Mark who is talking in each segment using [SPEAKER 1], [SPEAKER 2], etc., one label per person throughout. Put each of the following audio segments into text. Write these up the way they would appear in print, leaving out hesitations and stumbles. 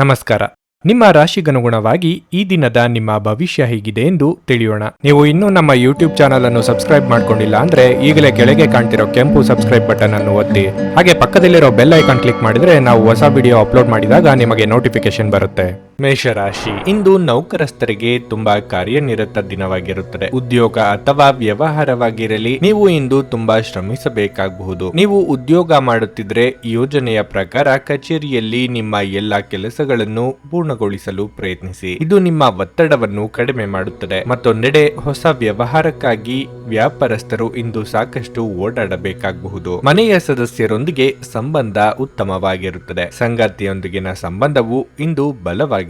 [SPEAKER 1] ನಮಸ್ಕಾರ. ನಿಮ್ಮ ರಾಶಿಗನುಗುಣವಾಗಿ ಈ ದಿನದ ನಿಮ್ಮ ಭವಿಷ್ಯ ಹೇಗಿದೆ ಎಂದು ತಿಳಿಯೋಣ. ನೀವು ಇನ್ನೂ ನಮ್ಮ ಯೂಟ್ಯೂಬ್ ಚಾನಲ್ ಅನ್ನು ಸಬ್ಸ್ಕ್ರೈಬ್ ಮಾಡ್ಕೊಂಡಿಲ್ಲ ಅಂದ್ರೆ ಈಗಲೇ ಕೆಳಗೆ ಕಾಣ್ತಿರೋ ಕೆಂಪು ಸಬ್ಸ್ಕ್ರೈಬ್ ಬಟನ್ ಅನ್ನು ಒತ್ತಿ. ಹಾಗೆ ಪಕ್ಕದಲ್ಲಿರೋ ಬೆಲ್ ಐಕಾನ್ ಕ್ಲಿಕ್ ಮಾಡಿದ್ರೆ ನಾವು ಹೊಸ ವಿಡಿಯೋ ಅಪ್ಲೋಡ್ ಮಾಡಿದಾಗ ನಿಮಗೆ ನೋಟಿಫಿಕೇಶನ್ ಬರುತ್ತೆ. ಮೇಷರಾಶಿ, ಇಂದು ನೌಕರಸ್ಥರಿಗೆ ತುಂಬಾ ಕಾರ್ಯನಿರತ ದಿನವಾಗಿರುತ್ತದೆ. ಉದ್ಯೋಗ ಅಥವಾ ವ್ಯವಹಾರವಾಗಿರಲಿ, ನೀವು ಇಂದು ತುಂಬಾ ಶ್ರಮಿಸಬೇಕಾಗಬಹುದು. ನೀವು ಉದ್ಯೋಗ ಮಾಡುತ್ತಿದ್ರೆ ಯೋಜನೆಯ ಪ್ರಕಾರ ಕಚೇರಿಯಲ್ಲಿ ನಿಮ್ಮ ಎಲ್ಲಾ ಕೆಲಸಗಳನ್ನು ಪೂರ್ಣಗೊಳಿಸಲು ಪ್ರಯತ್ನಿಸಿ. ಇದು ನಿಮ್ಮ ಒತ್ತಡವನ್ನು ಕಡಿಮೆ ಮಾಡುತ್ತದೆ. ಮತ್ತೊಂದೆಡೆ ಹೊಸ ವ್ಯವಹಾರಕ್ಕಾಗಿ ವ್ಯಾಪಾರಸ್ಥರು ಇಂದು ಸಾಕಷ್ಟು ಓಡಾಡಬೇಕಾಗಬಹುದು. ಮನೆಯ ಸದಸ್ಯರೊಂದಿಗೆ ಸಂಬಂಧ ಉತ್ತಮವಾಗಿರುತ್ತದೆ. ಸಂಗಾತಿಯೊಂದಿಗಿನ ಸಂಬಂಧವು ಇಂದು ಬಲವಾಗಿರುತ್ತದೆ.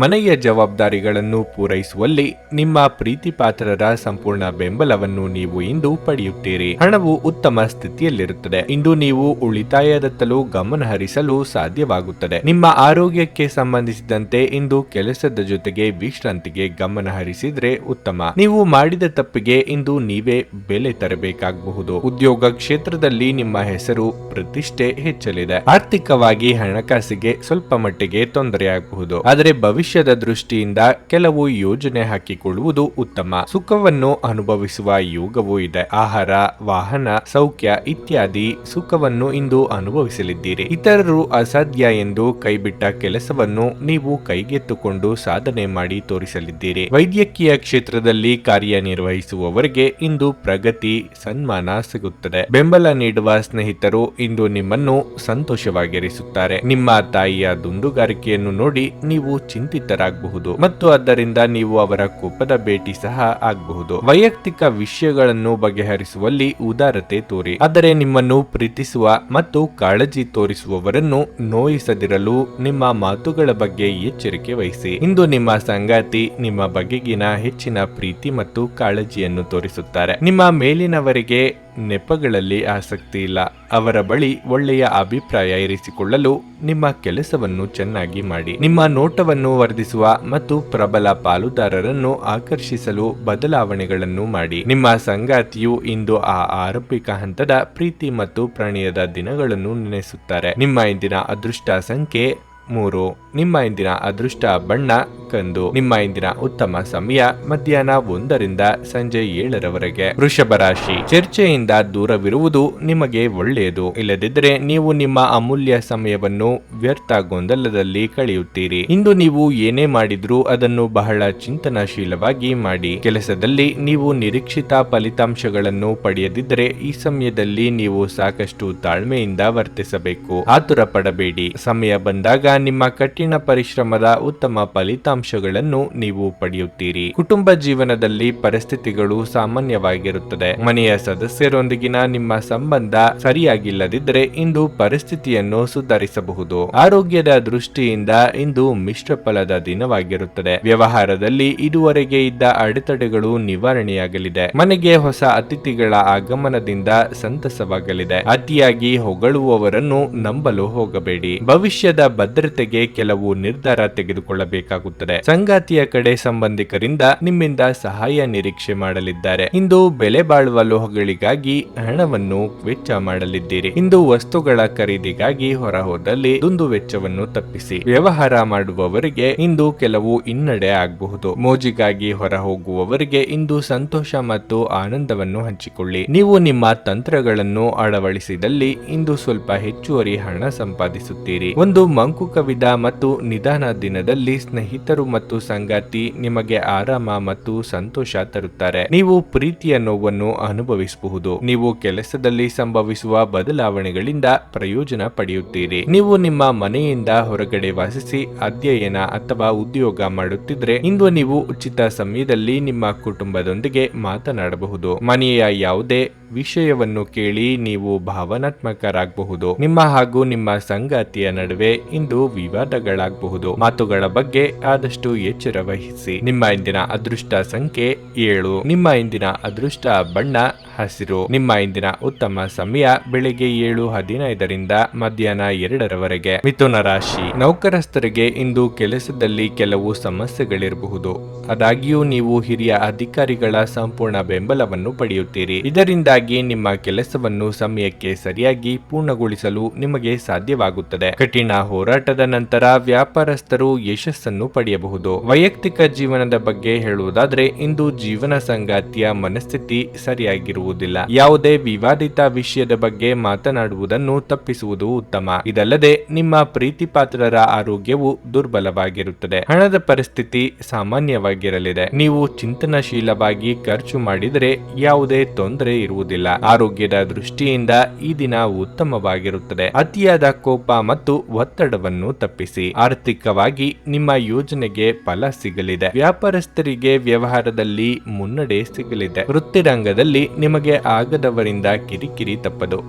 [SPEAKER 1] ಮನೆಯ ಜವಾಬ್ದಾರಿಗಳನ್ನು ಪೂರೈಸುವಲ್ಲಿ ನಿಮ್ಮ ಪ್ರೀತಿ ಪಾತ್ರರ ಸಂಪೂರ್ಣ ಬೆಂಬಲವನ್ನು ನೀವು ಇಂದು ಪಡೆಯುತ್ತೀರಿ. ಹಣವು ಉತ್ತಮ ಸ್ಥಿತಿಯಲ್ಲಿರುತ್ತದೆ. ಇಂದು ನೀವು ಉಳಿತಾಯದತ್ತಲೂ ಗಮನ ಹರಿಸಲು ಸಾಧ್ಯವಾಗುತ್ತದೆ. ನಿಮ್ಮ ಆರೋಗ್ಯಕ್ಕೆ ಸಂಬಂಧಿಸಿದಂತೆ ಇಂದು ಕೆಲಸದ ಜೊತೆಗೆ ವಿಶ್ರಾಂತಿಗೆ ಗಮನ ಹರಿಸಿದ್ರೆ ಉತ್ತಮ. ನೀವು ಮಾಡಿದ ತಪ್ಪಿಗೆ ಇಂದು ನೀವೇ ಬೆಲೆ ತರಬೇಕಾಗಬಹುದು. ಉದ್ಯೋಗ ಕ್ಷೇತ್ರದಲ್ಲಿ ನಿಮ್ಮ ಹೆಸರು ಪ್ರತಿಷ್ಠೆ ಹೆಚ್ಚಲಿದೆ. ಆರ್ಥಿಕವಾಗಿ ಹಣಕಾಸಿಗೆ ಸ್ವಲ್ಪ ಮಟ್ಟಿಗೆ ತೊಂದರೆಯಾಗಬಹುದು. ಆದರೆ ಭವಿಷ್ಯದ ದೃಷ್ಟಿಯಿಂದ ಕೆಲವು ಯೋಜನೆ ಹಾಕಿಕೊಳ್ಳುವುದು ಉತ್ತಮ. ಸುಖವನ್ನು ಅನುಭವಿಸುವ ಯೋಗವೂ ಇದೆ. ಆಹಾರ, ವಾಹನ, ಸೌಖ್ಯ ಇತ್ಯಾದಿ ಸುಖವನ್ನು ಇಂದು ಅನುಭವಿಸಲಿದ್ದೀರಿ. ಇತರರು ಅಸಾಧ್ಯ ಎಂದು ಕೈಬಿಟ್ಟ ಕೆಲಸವನ್ನು ನೀವು ಕೈಗೆತ್ತಿಕೊಂಡು ಸಾಧನೆ ಮಾಡಿ ತೋರಿಸಲಿದ್ದೀರಿ. ವೈದ್ಯಕೀಯ ಕ್ಷೇತ್ರದಲ್ಲಿ ಕಾರ್ಯನಿರ್ವಹಿಸುವವರಿಗೆ ಇಂದು ಪ್ರಗತಿ, ಸನ್ಮಾನ ಸಿಗುತ್ತದೆ. ಬೆಂಬಲ ನೀಡುವ ಸ್ನೇಹಿತರು ಇಂದು ನಿಮ್ಮನ್ನು ಸಂತೋಷವಾಗಿರಿಸುತ್ತಾರೆ. ನಿಮ್ಮ ತಾಯಿಯ ದುಂದುಗಾರಿಕೆಯನ್ನು ನೋಡಿ ನೀವು ಚಿಂತಿತರಾಗಬಹುದು ಮತ್ತು ಆದ್ದರಿಂದ ನೀವು ಅವರ ಕೋಪದ ಭೇಟಿ ಸಹ ಆಗಬಹುದು. ವೈಯಕ್ತಿಕ ವಿಷಯಗಳನ್ನು ಬಗೆಹರಿಸುವಲ್ಲಿ ಉದಾರತೆ ತೋರಿ. ಆದರೆ ನಿಮ್ಮನ್ನು ಪ್ರೀತಿಸುವ ಮತ್ತು ಕಾಳಜಿ ತೋರಿಸುವವರನ್ನು ನೋಯಿಸದಿರಲು ನಿಮ್ಮ ಮಾತುಗಳ ಬಗ್ಗೆ ಎಚ್ಚರಿಕೆ ವಹಿಸಿ. ಇಂದು ನಿಮ್ಮ ಸಂಗಾತಿ ನಿಮ್ಮ ಬಗೆಗಿನ ಹೆಚ್ಚಿನ ಪ್ರೀತಿ ಮತ್ತು ಕಾಳಜಿಯನ್ನು ತೋರಿಸುತ್ತಾರೆ. ನಿಮ್ಮ ಮೇಲಿನವರಿಗೆ ನೆಪಗಳಲ್ಲಿ ಆಸಕ್ತಿ ಇಲ್ಲ. ಅವರ ಬಳಿ ಒಳ್ಳೆಯ ಅಭಿಪ್ರಾಯ ಇರಿಸಿಕೊಳ್ಳಲು ನಿಮ್ಮ ಕೆಲಸವನ್ನು ಚೆನ್ನಾಗಿ ಮಾಡಿ. ನಿಮ್ಮ ನೋಟವನ್ನು ವರ್ಧಿಸುವ ಮತ್ತು ಪ್ರಬಲ ಪಾಲುದಾರರನ್ನು ಆಕರ್ಷಿಸಲು ಬದಲಾವಣೆಗಳನ್ನು ಮಾಡಿ. ನಿಮ್ಮ ಸಂಗಾತಿಯು ಇಂದು ಆ ಆರಂಭಿಕ ಹಂತದ ಪ್ರೀತಿ ಮತ್ತು ಪ್ರಣಯದ ದಿನಗಳನ್ನು ನೆನೆಸುತ್ತಾರೆ. ನಿಮ್ಮ ಇಂದಿನ ಅದೃಷ್ಟ ಸಂಖ್ಯೆ 3. ನಿಮ್ಮ ಇಂದಿನ ಅದೃಷ್ಟ ಬಣ್ಣ ಕಂದು. ನಿಮ್ಮ ಇಂದಿನ ಉತ್ತಮ ಸಮಯ ಮಧ್ಯಾಹ್ನ 1 ರಿಂದ ಸಂಜೆ 7 ರವರೆಗೆ. ವೃಷಭ ರಾಶಿ, ಚರ್ಚೆಯಿಂದ ದೂರವಿರುವುದು ನಿಮಗೆ ಒಳ್ಳೆಯದು. ಇಲ್ಲದಿದ್ದರೆ ನೀವು ನಿಮ್ಮ ಅಮೂಲ್ಯ ಸಮಯವನ್ನು ವ್ಯರ್ಥ ಗೊಂದಲದಲ್ಲಿ ಕಳೆಯುತ್ತೀರಿ. ಇಂದು ನೀವು ಏನೇ ಮಾಡಿದ್ರೂ ಅದನ್ನು ಬಹಳ ಚಿಂತನಶೀಲವಾಗಿ ಮಾಡಿ. ಕೆಲಸದಲ್ಲಿ ನೀವು ನಿರೀಕ್ಷಿತ ಫಲಿತಾಂಶಗಳನ್ನು ಪಡೆಯದಿದ್ದರೆ ಈ ಸಮಯದಲ್ಲಿ ನೀವು ಸಾಕಷ್ಟು ತಾಳ್ಮೆಯಿಂದ ವರ್ತಿಸಬೇಕು. ಆತುರ ಪಡಬೇಡಿ. ಸಮಯ ಬಂದಾಗ ನಿಮ್ಮ ಕಠಿಣ ಪರಿಶ್ರಮದ ಉತ್ತಮ ಫಲಿತಾಂಶಗಳನ್ನು ನೀವು ಪಡೆಯುತ್ತೀರಿ. ಕುಟುಂಬ ಜೀವನದಲ್ಲಿ ಪರಿಸ್ಥಿತಿಗಳು ಸಾಮಾನ್ಯವಾಗಿರುತ್ತದೆ. ಮನೆಯ ಸದಸ್ಯರೊಂದಿಗಿನ ನಿಮ್ಮ ಸಂಬಂಧ ಸರಿಯಾಗಿಲ್ಲದಿದ್ದರೆ ಇಂದು ಪರಿಸ್ಥಿತಿಯನ್ನು ಸುಧಾರಿಸಬಹುದು. ಆರೋಗ್ಯದ ದೃಷ್ಟಿಯಿಂದ ಇಂದು ಮಿಶ್ರ ಫಲದ ದಿನವಾಗಿರುತ್ತದೆ. ವ್ಯವಹಾರದಲ್ಲಿ ಇದುವರೆಗೆ ಇದ್ದ ಅಡೆತಡೆಗಳು ನಿವಾರಣೆಯಾಗಲಿದೆ. ಮನೆಗೆ ಹೊಸ ಅತಿಥಿಗಳ ಆಗಮನದಿಂದ ಸಂತಸವಾಗಲಿದೆ. ಅತಿಯಾಗಿ ಹೊಗಳುವವರನ್ನು ನಂಬಲು ಹೋಗಬೇಡಿ. ಭವಿಷ್ಯದ ಭದ್ರತೆಗೆ ಕೆಲವು ನಿರ್ಧಾರ ತೆಗೆದುಕೊಳ್ಳಬೇಕಾಗುತ್ತದೆ. ಸಂಗಾತಿಯ ಕಡೆ ಸಂಬಂಧಿಕರಿಂದ ನಿಮ್ಮಿಂದ ಸಹಾಯ ನಿರೀಕ್ಷೆ ಮಾಡಲಿದ್ದಾರೆ. ಇಂದು ಬೆಲೆ ಬಾಳುವ ಲೋಹಗಳಿಗಾಗಿ ಹಣವನ್ನು ವೆಚ್ಚ ಮಾಡಲಿದ್ದೀರಿ. ಇಂದು ವಸ್ತುಗಳ ಖರೀದಿಗಾಗಿ ಹೊರ ಹೋದಲ್ಲಿ ದುಂದು ವೆಚ್ಚವನ್ನು ತಪ್ಪಿಸಿ. ವ್ಯವಹಾರ ಮಾಡುವವರಿಗೆ ಇಂದು ಕೆಲವು ಹಿನ್ನಡೆ ಆಗಬಹುದು. ಮೋಜಿಗಾಗಿ ಹೊರ ಹೋಗುವವರಿಗೆ ಇಂದು ಸಂತೋಷ ಮತ್ತು ಆನಂದವನ್ನು ಹಂಚಿಕೊಳ್ಳಿ. ನೀವು ನಿಮ್ಮ ತಂತ್ರಗಳನ್ನು ಅಳವಡಿಸಿದಲ್ಲಿ ಇಂದು ಸ್ವಲ್ಪ ಹೆಚ್ಚುವರಿ ಹಣ ಸಂಪಾದಿಸುತ್ತೀರಿ. ಒಂದು ಮಂಕು ಕವಿದ ಮತ್ತು ನಿಧಾನ ದಿನದಲ್ಲಿ ಸ್ನೇಹಿತರು ಮತ್ತು ಸಂಗಾತಿ ನಿಮಗೆ ಆರಾಮ ಮತ್ತು ಸಂತೋಷ ತರುತ್ತಾರೆ. ನೀವು ಪ್ರೀತಿಯ ನೋವನ್ನು ಅನುಭವಿಸಬಹುದು. ನೀವು ಕೆಲಸದಲ್ಲಿ ಸಂಭವಿಸುವ ಬದಲಾವಣೆಗಳಿಂದ ಪ್ರಯೋಜನ ಪಡೆಯುತ್ತೀರಿ. ನೀವು ನಿಮ್ಮ ಮನೆಯಿಂದ ಹೊರಗಡೆ ವಾಸಿಸಿ ಅಧ್ಯಯನ ಅಥವಾ ಉದ್ಯೋಗ ಮಾಡುತ್ತಿದ್ರೆ ಇಂದು ನೀವು ಉಚಿತ ಸಮಯದಲ್ಲಿ ನಿಮ್ಮ ಕುಟುಂಬದೊಂದಿಗೆ ಮಾತನಾಡಬಹುದು. ಮನೆಯ ಯಾವುದೇ ವಿಷಯವನ್ನು ಕೇಳಿ ನೀವು ಭಾವನಾತ್ಮಕರಾಗಬಹುದು. ನಿಮ್ಮ ಹಾಗೂ ನಿಮ್ಮ ಸಂಗಾತಿಯ ನಡುವೆ ಇಂದು ವಿವಾದಗಳಾಗಬಹುದು. ಮಾತುಗಳ ಬಗ್ಗೆ ಆದ ಆದಷ್ಟು ಎಚ್ಚರ ವಹಿಸಿ. ನಿಮ್ಮ ಇಂದಿನ ಅದೃಷ್ಟ ಸಂಖ್ಯೆ 7. ನಿಮ್ಮ ಇಂದಿನ ಅದೃಷ್ಟ ಬಣ್ಣ ಹಸಿರು. ನಿಮ್ಮ ಇಂದಿನ ಉತ್ತಮ ಸಮಯ ಬೆಳಿಗ್ಗೆ 7:15 ಮಧ್ಯಾಹ್ನ 2 ಮಿಥುನ ರಾಶಿ. ನೌಕರಸ್ಥರಿಗೆ ಇಂದು ಕೆಲಸದಲ್ಲಿ ಕೆಲವು ಸಮಸ್ಯೆಗಳಿರಬಹುದು. ಆದಾಗ್ಯೂ ನೀವು ಹಿರಿಯ ಅಧಿಕಾರಿಗಳ ಸಂಪೂರ್ಣ ಬೆಂಬಲವನ್ನು ಪಡೆಯುತ್ತೀರಿ. ಇದರಿಂದಾಗಿ ನಿಮ್ಮ ಕೆಲಸವನ್ನು ಸಮಯಕ್ಕೆ ಸರಿಯಾಗಿ ಪೂರ್ಣಗೊಳಿಸಲು ನಿಮಗೆ ಸಾಧ್ಯವಾಗುತ್ತದೆ. ಕಠಿಣ ಹೋರಾಟದ ನಂತರ ವ್ಯಾಪಾರಸ್ಥರು ಯಶಸ್ಸನ್ನು ಪಡೆಯಬಹುದು. ವೈಯಕ್ತಿಕ ಜೀವನದ ಬಗ್ಗೆ ಹೇಳುವುದಾದ್ರೆ ಇಂದು ಜೀವನ ಸಂಗಾತಿಯ ಮನಸ್ಥಿತಿ ಸರಿಯಾಗಿರುವುದಿಲ್ಲ. ಯಾವುದೇ ವಿವಾದಿತ ವಿಷಯದ ಬಗ್ಗೆ ಮಾತನಾಡುವುದನ್ನು ತಪ್ಪಿಸುವುದು ಉತ್ತಮ. ಇದಲ್ಲದೆ ನಿಮ್ಮ ಪ್ರೀತಿಪಾತ್ರರ ಆರೋಗ್ಯವು ದುರ್ಬಲವಾಗಿರುತ್ತದೆ. ಹಣದ ಪರಿಸ್ಥಿತಿ ಸಾಮಾನ್ಯವಾಗಿರಲಿದೆ. ನೀವು ಚಿಂತನಶೀಲವಾಗಿ ಖರ್ಚು ಮಾಡಿದರೆ ಯಾವುದೇ ತೊಂದರೆ ಇರುವುದಿಲ್ಲ. ಆರೋಗ್ಯದ ದೃಷ್ಟಿಯಿಂದ ಈ ದಿನ ಉತ್ತಮವಾಗಿರುತ್ತದೆ. ಅತಿಯಾದ ಕೋಪ ಮತ್ತು ಒತ್ತಡವನ್ನು ತಪ್ಪಿಸಿ. ಆರ್ಥಿಕವಾಗಿ ನಿಮ್ಮ ಯೋಜನೆಗೆ ಫಲ ಸಿಗಲಿದೆ. ವ್ಯಾಪಾರಸ್ಥರಿಗೆ ವ್ಯವಹಾರದಲ್ಲಿ ಮುನ್ನಡೆ ಸಿಗಲಿದೆ. ವೃತ್ತಿರಂಗದಲ್ಲಿ ನಿಮಗೆ ಆಗದವರಿಂದ ಕಿರಿಕಿರಿ ತಪ್ಪದು.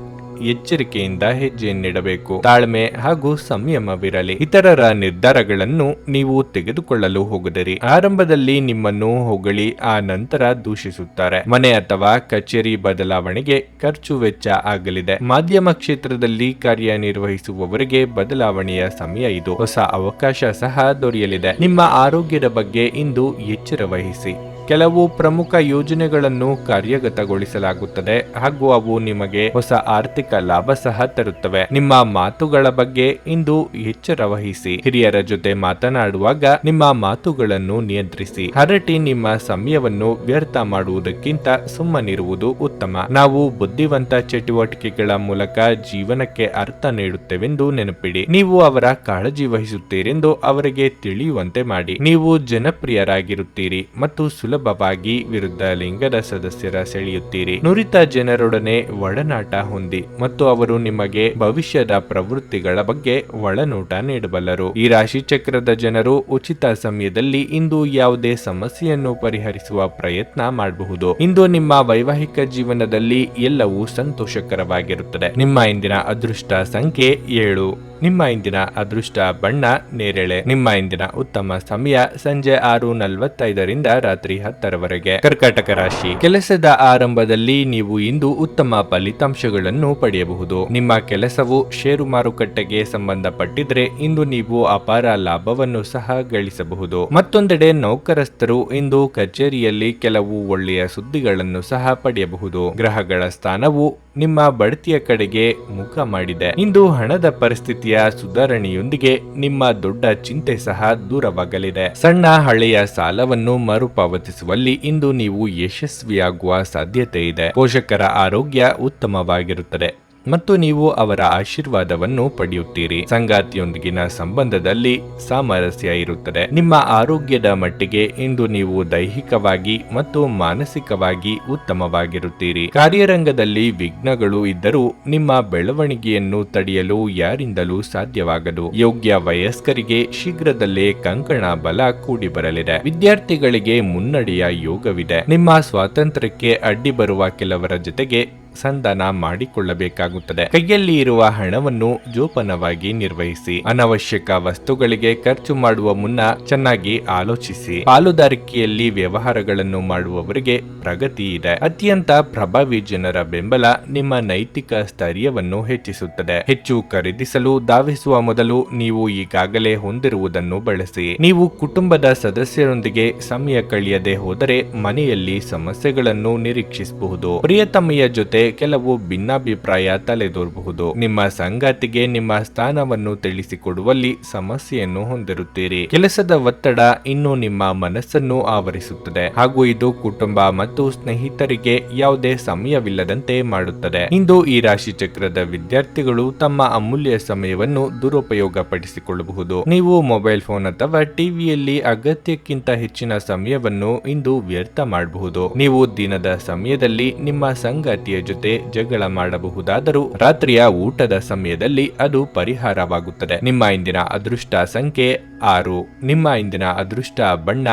[SPEAKER 1] ಎಚ್ಚರಿಕೆಯಿಂದ ಹೆಜ್ಜೆಯನ್ನಿಡಬೇಕು. ತಾಳ್ಮೆ ಹಾಗೂ ಸಂಯಮವಿರಲಿ. ಇತರರ ನಿರ್ಧಾರಗಳನ್ನು ನೀವು ತೆಗೆದುಕೊಳ್ಳಲು ಹೋಗದಿರಿ. ಆರಂಭದಲ್ಲಿ ನಿಮ್ಮನ್ನು ಹೊಗಳಿ ಆ ನಂತರ ದೂಷಿಸುತ್ತಾರೆ. ಮನೆ ಅಥವಾ ಕಚೇರಿ ಬದಲಾವಣೆಗೆ ಖರ್ಚು ವೆಚ್ಚ ಆಗಲಿದೆ. ಮಾಧ್ಯಮ ಕ್ಷೇತ್ರದಲ್ಲಿ ಕಾರ್ಯನಿರ್ವಹಿಸುವವರಿಗೆ ಬದಲಾವಣೆಯ ಸಮಯ ಇದು. ಹೊಸ ಅವಕಾಶ ಸಹ ದೊರೆಯಲಿದೆ. ನಿಮ್ಮ ಆರೋಗ್ಯದ ಬಗ್ಗೆ ಇಂದು ಎಚ್ಚರ ವಹಿಸಿ. ಕೆಲವು ಪ್ರಮುಖ ಯೋಜನೆಗಳನ್ನು ಕಾರ್ಯಗತಗೊಳಿಸಲಾಗುತ್ತದೆ ಹಾಗೂ ಅವು ನಿಮಗೆ ಹೊಸ ಆರ್ಥಿಕ ಲಾಭ ಸಹ ತರುತ್ತವೆ. ನಿಮ್ಮ ಮಾತುಗಳ ಬಗ್ಗೆ ಇಂದು ಎಚ್ಚರ ವಹಿಸಿ. ಹಿರಿಯರ ಜೊತೆ ಮಾತನಾಡುವಾಗ ನಿಮ್ಮ ಮಾತುಗಳನ್ನು ನಿಯಂತ್ರಿಸಿ. ಹರಟಿ ನಿಮ್ಮ ಸಮಯವನ್ನು ವ್ಯರ್ಥ ಮಾಡುವುದಕ್ಕಿಂತ ಸುಮ್ಮನಿರುವುದು ಉತ್ತಮ. ನಾವು ಬುದ್ಧಿವಂತ ಚಟುವಟಿಕೆಗಳ ಮೂಲಕ ಜೀವನಕ್ಕೆ ಅರ್ಥ ನೀಡುತ್ತೇವೆಂದು ನೆನಪಿಡಿ. ನೀವು ಅವರ ಕಾಳಜಿ ವಹಿಸುತ್ತೀರೆಂದು ಅವರಿಗೆ ತಿಳಿಯುವಂತೆ ಮಾಡಿ. ನೀವು ಜನಪ್ರಿಯರಾಗಿರುತ್ತೀರಿ ಮತ್ತು ಸುಲಭವಾಗಿ ವಿರುದ್ಧ ಲಿಂಗದ ಸದಸ್ಯರ ಸೆಳೆಯುತ್ತೀರಿ. ನುರಿತ ಜನರೊಡನೆ ಒಡನಾಟ ಹೊಂದಿ ಮತ್ತು ಅವರು ನಿಮಗೆ ಭವಿಷ್ಯದ ಪ್ರವೃತ್ತಿಗಳ ಬಗ್ಗೆ ಒಳನೋಟ ನೀಡಬಲ್ಲರು. ಈ ರಾಶಿ ಚಕ್ರದ ಜನರು ಉಚಿತ ಸಮಯದಲ್ಲಿ ಇಂದು ಯಾವುದೇ ಸಮಸ್ಯೆಯನ್ನು ಪರಿಹರಿಸುವ ಪ್ರಯತ್ನ ಮಾಡಬಹುದು. ಇಂದು ನಿಮ್ಮ ವೈವಾಹಿಕ ಜೀವನದಲ್ಲಿ ಎಲ್ಲವೂ ಸಂತೋಷಕರವಾಗಿರುತ್ತದೆ. ನಿಮ್ಮ ಇಂದಿನ ಅದೃಷ್ಟ ಸಂಖ್ಯೆ 7. ನಿಮ್ಮ ಇಂದಿನ ಅದೃಷ್ಟ ಬಣ್ಣ ನೇರಳೆ. ನಿಮ್ಮ ಇಂದಿನ ಉತ್ತಮ ಸಮಯ ಸಂಜೆ 6:45 ರಾತ್ರಿ 10 ಕರ್ಕಾಟಕ ರಾಶಿ. ಕೆಲಸದ ಆರಂಭದಲ್ಲಿ ನೀವು ಇಂದು ಉತ್ತಮ ಫಲಿತಾಂಶಗಳನ್ನು ಪಡೆಯಬಹುದು. ನಿಮ್ಮ ಕೆಲಸವು ಷೇರು ಮಾರುಕಟ್ಟೆಗೆ ಸಂಬಂಧಪಟ್ಟಿದ್ರೆ ಇಂದು ನೀವು ಅಪಾರ ಲಾಭವನ್ನು ಸಹ ಗಳಿಸಬಹುದು. ಮತ್ತೊಂದೆಡೆ ನೌಕರಸ್ಥರು ಇಂದು ಕಚೇರಿಯಲ್ಲಿ ಕೆಲವು ಒಳ್ಳೆಯ ಸುದ್ದಿಗಳನ್ನು ಸಹ ಪಡೆಯಬಹುದು. ಗ್ರಹಗಳ ಸ್ಥಾನವು ನಿಮ್ಮ ಬಡ್ತಿಯ ಕಡೆಗೆ ಮುಖ ಮಾಡಿದೆ. ಇಂದು ಹಣದ ಪರಿಸ್ಥಿತಿಯ ಸುಧಾರಣೆಯೊಂದಿಗೆ ನಿಮ್ಮ ದೊಡ್ಡ ಚಿಂತೆ ಸಹ ದೂರವಾಗಲಿದೆ. ಸಣ್ಣ ಹಳೆಯ ಸಾಲವನ್ನು ಮರುಪಾವತಿಸುವಲ್ಲಿ ಇಂದು ನೀವು ಯಶಸ್ವಿಯಾಗುವ ಸಾಧ್ಯತೆ ಇದೆ. ಪೋಷಕರ ಆರೋಗ್ಯ ಉತ್ತಮವಾಗಿರುತ್ತದೆ ಮತ್ತು ನೀವು ಅವರ ಆಶೀರ್ವಾದವನ್ನು ಪಡೆಯುತ್ತೀರಿ. ಸಂಗಾತಿಯೊಂದಿಗಿನ ಸಂಬಂಧದಲ್ಲಿ ಸಾಮರಸ್ಯ ಇರುತ್ತದೆ. ನಿಮ್ಮ ಆರೋಗ್ಯದ ಮಟ್ಟಿಗೆ ಇಂದು ನೀವು ದೈಹಿಕವಾಗಿ ಮತ್ತು ಮಾನಸಿಕವಾಗಿ ಉತ್ತಮವಾಗಿರುತ್ತೀರಿ. ಕಾರ್ಯರಂಗದಲ್ಲಿ ವಿಘ್ನಗಳು ಇದ್ದರೂ ನಿಮ್ಮ ಬೆಳವಣಿಗೆಯನ್ನು ತಡೆಯಲು ಯಾರಿಂದಲೂ ಸಾಧ್ಯವಾಗದು. ಯೋಗ್ಯ ವಯಸ್ಕರಿಗೆ ಶೀಘ್ರದಲ್ಲೇ ಕಂಕಣ ಬಲ ಕೂಡಿ ಬರಲಿದೆ. ವಿದ್ಯಾರ್ಥಿಗಳಿಗೆ ಮುನ್ನಡೆಯ ಯೋಗವಿದೆ. ನಿಮ್ಮ ಸ್ವಾತಂತ್ರ್ಯಕ್ಕೆ ಅಡ್ಡಿ ಬರುವ ಕೆಲವರ ಜೊತೆಗೆ ಸಂಧಾನ ಮಾಡಿಕೊಳ್ಳಬೇಕಾಗುತ್ತದೆ. ಕೈಯಲ್ಲಿ ಇರುವ ಹಣವನ್ನು ಜೋಪಾನವಾಗಿ ನಿರ್ವಹಿಸಿ. ಅನವಶ್ಯಕ ವಸ್ತುಗಳಿಗೆ ಖರ್ಚು ಮಾಡುವ ಮುನ್ನ ಚೆನ್ನಾಗಿ ಆಲೋಚಿಸಿ. ಪಾಲುದಾರಿಕೆಯಲ್ಲಿ ವ್ಯವಹಾರಗಳನ್ನು ಮಾಡುವವರಿಗೆ ಪ್ರಗತಿ ಇದೆ. ಅತ್ಯಂತ ಪ್ರಭಾವಿ ಜನರ ಬೆಂಬಲ ನಿಮ್ಮ ನೈತಿಕ ಸ್ಥೈರ್ಯವನ್ನು ಹೆಚ್ಚಿಸುತ್ತದೆ. ಹೆಚ್ಚು ಖರೀದಿಸಲು ಧಾವಿಸುವ ಮೊದಲು ನೀವು ಈಗಾಗಲೇ ಹೊಂದಿರುವುದನ್ನು ಬಳಸಿ. ನೀವು ಕುಟುಂಬದ ಸದಸ್ಯರೊಂದಿಗೆ ಸಮಯ ಕಳೆಯದೆ ಹೋದರೆ ಮನೆಯಲ್ಲಿ ಸಮಸ್ಯೆಗಳನ್ನು ನಿರೀಕ್ಷಿಸಬಹುದು. ಪ್ರಿಯತಮೆಯ ಜೊತೆ ಕೆಲವು ಭಿನ್ನಾಭಿಪ್ರಾಯ ತಲೆದೋರಬಹುದು. ನಿಮ್ಮ ಸಂಗಾತಿಗೆ ನಿಮ್ಮ ಸ್ಥಾನವನ್ನು ತಿಳಿಸಿಕೊಡುವಲ್ಲಿ ಸಮಸ್ಯೆಯನ್ನು ಹೊಂದಿರುತ್ತೀರಿ. ಕೆಲಸದ ಒತ್ತಡ ಇನ್ನು ನಿಮ್ಮ ಮನಸ್ಸನ್ನು ಆವರಿಸುತ್ತದೆ ಹಾಗೂ ಇದು ಕುಟುಂಬ ಮತ್ತು ಸ್ನೇಹಿತರಿಗೆ ಯಾವುದೇ ಸಮಯವಿಲ್ಲದಂತೆ ಮಾಡುತ್ತದೆ. ಇಂದು ಈ ರಾಶಿ ಚಕ್ರದ ವಿದ್ಯಾರ್ಥಿಗಳು ತಮ್ಮ ಅಮೂಲ್ಯ ಸಮಯವನ್ನು ದುರುಪಯೋಗ ಪಡಿಸಿಕೊಳ್ಳಬಹುದು. ನೀವು ಮೊಬೈಲ್ ಫೋನ್ ಅಥವಾ ಟಿವಿಯಲ್ಲಿ ಅಗತ್ಯಕ್ಕಿಂತ ಹೆಚ್ಚಿನ ಸಮಯವನ್ನು ಇಂದು ವ್ಯರ್ಥ ಮಾಡಬಹುದು. ನೀವು ದಿನದ ಸಮಯದಲ್ಲಿ ನಿಮ್ಮ ಸಂಗಾತಿಯ ಜೊತೆ ಜಗಳ ಮಾಡಬಹುದಾದರೂ ರಾತ್ರಿಯ ಊಟದ ಸಮಯದಲ್ಲಿ ಅದು ಪರಿಹಾರವಾಗುತ್ತದೆ. ನಿಮ್ಮ ಇಂದಿನ ಅದೃಷ್ಟ ಸಂಖ್ಯೆ 6. ನಿಮ್ಮ ಇಂದಿನ ಅದೃಷ್ಟ ಬಣ್ಣ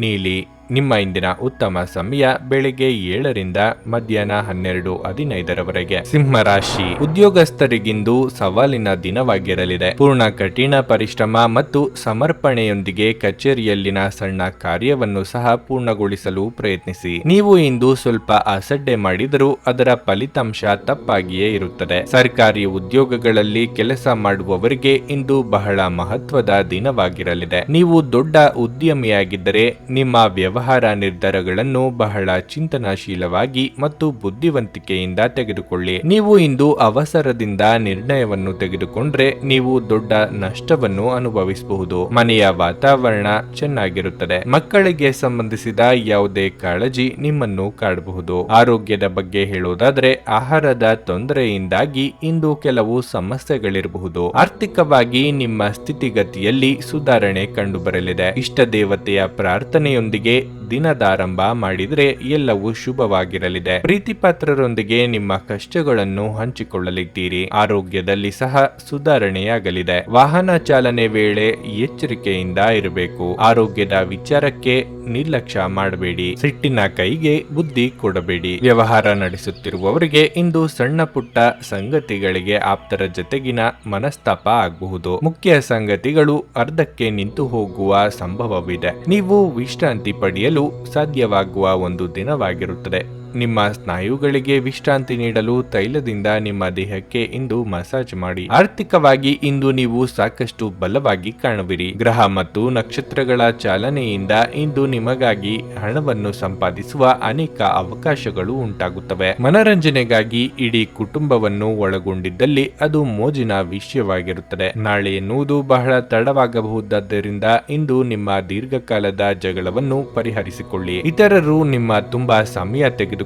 [SPEAKER 1] ನೀಲಿ. ನಿಮ್ಮ ಇಂದಿನ ಉತ್ತಮ ಸಮಯ ಬೆಳಿಗ್ಗೆ 7ರಿಂದ ಮಧ್ಯಾಹ್ನ 12:15ರವರೆಗೆ. ಸಿಂಹ ರಾಶಿ, ಉದ್ಯೋಗಸ್ಥರಿಗಿಂದು ಸವಾಲಿನ ದಿನವಾಗಿರಲಿದೆ. ಪೂರ್ಣ ಕಠಿಣ ಪರಿಶ್ರಮ ಮತ್ತು ಸಮರ್ಪಣೆಯೊಂದಿಗೆ ಕಚೇರಿಯಲ್ಲಿನ ಸಣ್ಣ ಕಾರ್ಯವನ್ನು ಸಹ ಪೂರ್ಣಗೊಳಿಸಲು ಪ್ರಯತ್ನಿಸಿ. ನೀವು ಇಂದು ಸ್ವಲ್ಪ ಅಸಡ್ಡೆ ಮಾಡಿದರೂ ಅದರ ಫಲಿತಾಂಶ ತಪ್ಪಾಗಿಯೇ ಇರುತ್ತದೆ. ಸರ್ಕಾರಿ ಉದ್ಯೋಗಗಳಲ್ಲಿ ಕೆಲಸ ಮಾಡುವವರಿಗೆ ಇಂದು ಬಹಳ ಮಹತ್ವದ ದಿನವಾಗಿರಲಿದೆ. ನೀವು ದೊಡ್ಡ ಉದ್ಯಮಿಯಾಗಿದ್ದರೆ ನಿಮ್ಮ ವ್ಯವಹಾರ ನಿರ್ಧಾರಗಳನ್ನು ಬಹಳ ಚಿಂತನಾಶೀಲವಾಗಿ ಮತ್ತು ಬುದ್ಧಿವಂತಿಕೆಯಿಂದ ತೆಗೆದುಕೊಳ್ಳಿ. ನೀವು ಇಂದು ಅವಸರದಿಂದ ನಿರ್ಣಯವನ್ನು ತೆಗೆದುಕೊಂಡ್ರೆ ನೀವು ದೊಡ್ಡ ನಷ್ಟವನ್ನು ಅನುಭವಿಸಬಹುದು. ಮನೆಯ ವಾತಾವರಣ ಚೆನ್ನಾಗಿರುತ್ತದೆ. ಮಕ್ಕಳಿಗೆ ಸಂಬಂಧಿಸಿದ ಯಾವುದೇ ಕಾಳಜಿ ನಿಮ್ಮನ್ನು ಕಾಡಬಹುದು. ಆರೋಗ್ಯದ ಬಗ್ಗೆ ಹೇಳೋದಾದ್ರೆ ಆಹಾರದ ತೊಂದರೆಯಿಂದಾಗಿ ಇಂದು ಕೆಲವು ಸಮಸ್ಯೆಗಳಿರಬಹುದು. ಆರ್ಥಿಕವಾಗಿ ನಿಮ್ಮ ಸ್ಥಿತಿಗತಿಯಲ್ಲಿ ಸುಧಾರಣೆ ಕಂಡುಬರಲಿದೆ. ಇಷ್ಟ ದೇವತೆಯ ಪ್ರಾರ್ಥನೆಯೊಂದಿಗೆ ದಿನದಾರಂಭ ಮಾಡಿದರೆ ಎಲ್ಲವೂ ಶುಭವಾಗಿರಲಿದೆ. ಪ್ರೀತಿಪಾತ್ರರೊಂದಿಗೆ ನಿಮ್ಮ ಕಷ್ಟಗಳನ್ನು ಹಂಚಿಕೊಳ್ಳಲಿದ್ದೀರಿ. ಆರೋಗ್ಯದಲ್ಲಿ ಸಹ ಸುಧಾರಣೆಯಾಗಲಿದೆ. ವಾಹನ ಚಾಲನೆ ವೇಳೆ ಎಚ್ಚರಿಕೆಯಿಂದ ಇರಬೇಕು. ಆರೋಗ್ಯದ ವಿಚಾರಕ್ಕೆ ನಿರ್ಲಕ್ಷ್ಯ ಮಾಡಬೇಡಿ. ಸಿಟ್ಟಿನ ಕೈಗೆ ಬುದ್ಧಿ ಕೊಡಬೇಡಿ. ವ್ಯವಹಾರ ನಡೆಸುತ್ತಿರುವವರಿಗೆ ಇಂದು ಸಣ್ಣ ಪುಟ್ಟ ಸಂಗತಿಗಳಿಗೆ ಆಪ್ತರ ಜೊತೆಗಿನ ಮನಸ್ತಾಪ ಆಗಬಹುದು. ಮುಖ್ಯ ಸಂಗತಿಗಳು ಅರ್ಧಕ್ಕೆ ನಿಂತು ಹೋಗುವ ಸಂಭವವಿದೆ. ನೀವು ವಿಶ್ರಾಂತಿ ಪಡೆಯಲು ಸಾಧ್ಯವಾಗುವ ಒಂದು ದಿನವಾಗಿರುತ್ತದೆ. ನಿಮ್ಮ ಸ್ನಾಯುಗಳಿಗೆ ವಿಶ್ರಾಂತಿ ನೀಡಲು ತೈಲದಿಂದ ನಿಮ್ಮ ದೇಹಕ್ಕೆ ಇಂದು ಮಸಾಜ್ ಮಾಡಿ. ಆರ್ಥಿಕವಾಗಿ ಇಂದು ನೀವು ಸಾಕಷ್ಟು ಬಲವಾಗಿ ಕಾಣುವಿರಿ. ಗ್ರಹ ಮತ್ತು ನಕ್ಷತ್ರಗಳ ಚಾಲನೆಯಿಂದ ಇಂದು ನಿಮಗಾಗಿ ಹಣವನ್ನು ಸಂಪಾದಿಸುವ ಅನೇಕ ಅವಕಾಶಗಳು ಉಂಟಾಗುತ್ತವೆ. ಮನರಂಜನೆಗಾಗಿ ಇಡೀ ಕುಟುಂಬವನ್ನು ಒಳಗೊಂಡಿದ್ದಲ್ಲಿ ಅದು ಮೋಜಿನ ವಿಷಯವಾಗಿರುತ್ತದೆ. ನಾಳೆ ಎನ್ನುವುದು ಬಹಳ ತಡವಾಗಬಹುದಾದ್ದರಿಂದ ಇಂದು ನಿಮ್ಮ ದೀರ್ಘಕಾಲದ ಜಗಳವನ್ನು ಪರಿಹರಿಸಿಕೊಳ್ಳಿ. ಇತರರು ನಿಮ್ಮ ತುಂಬಾ ಸಮಯ ತೆಗೆದುಕೊಳ್ಳಬಹುದು.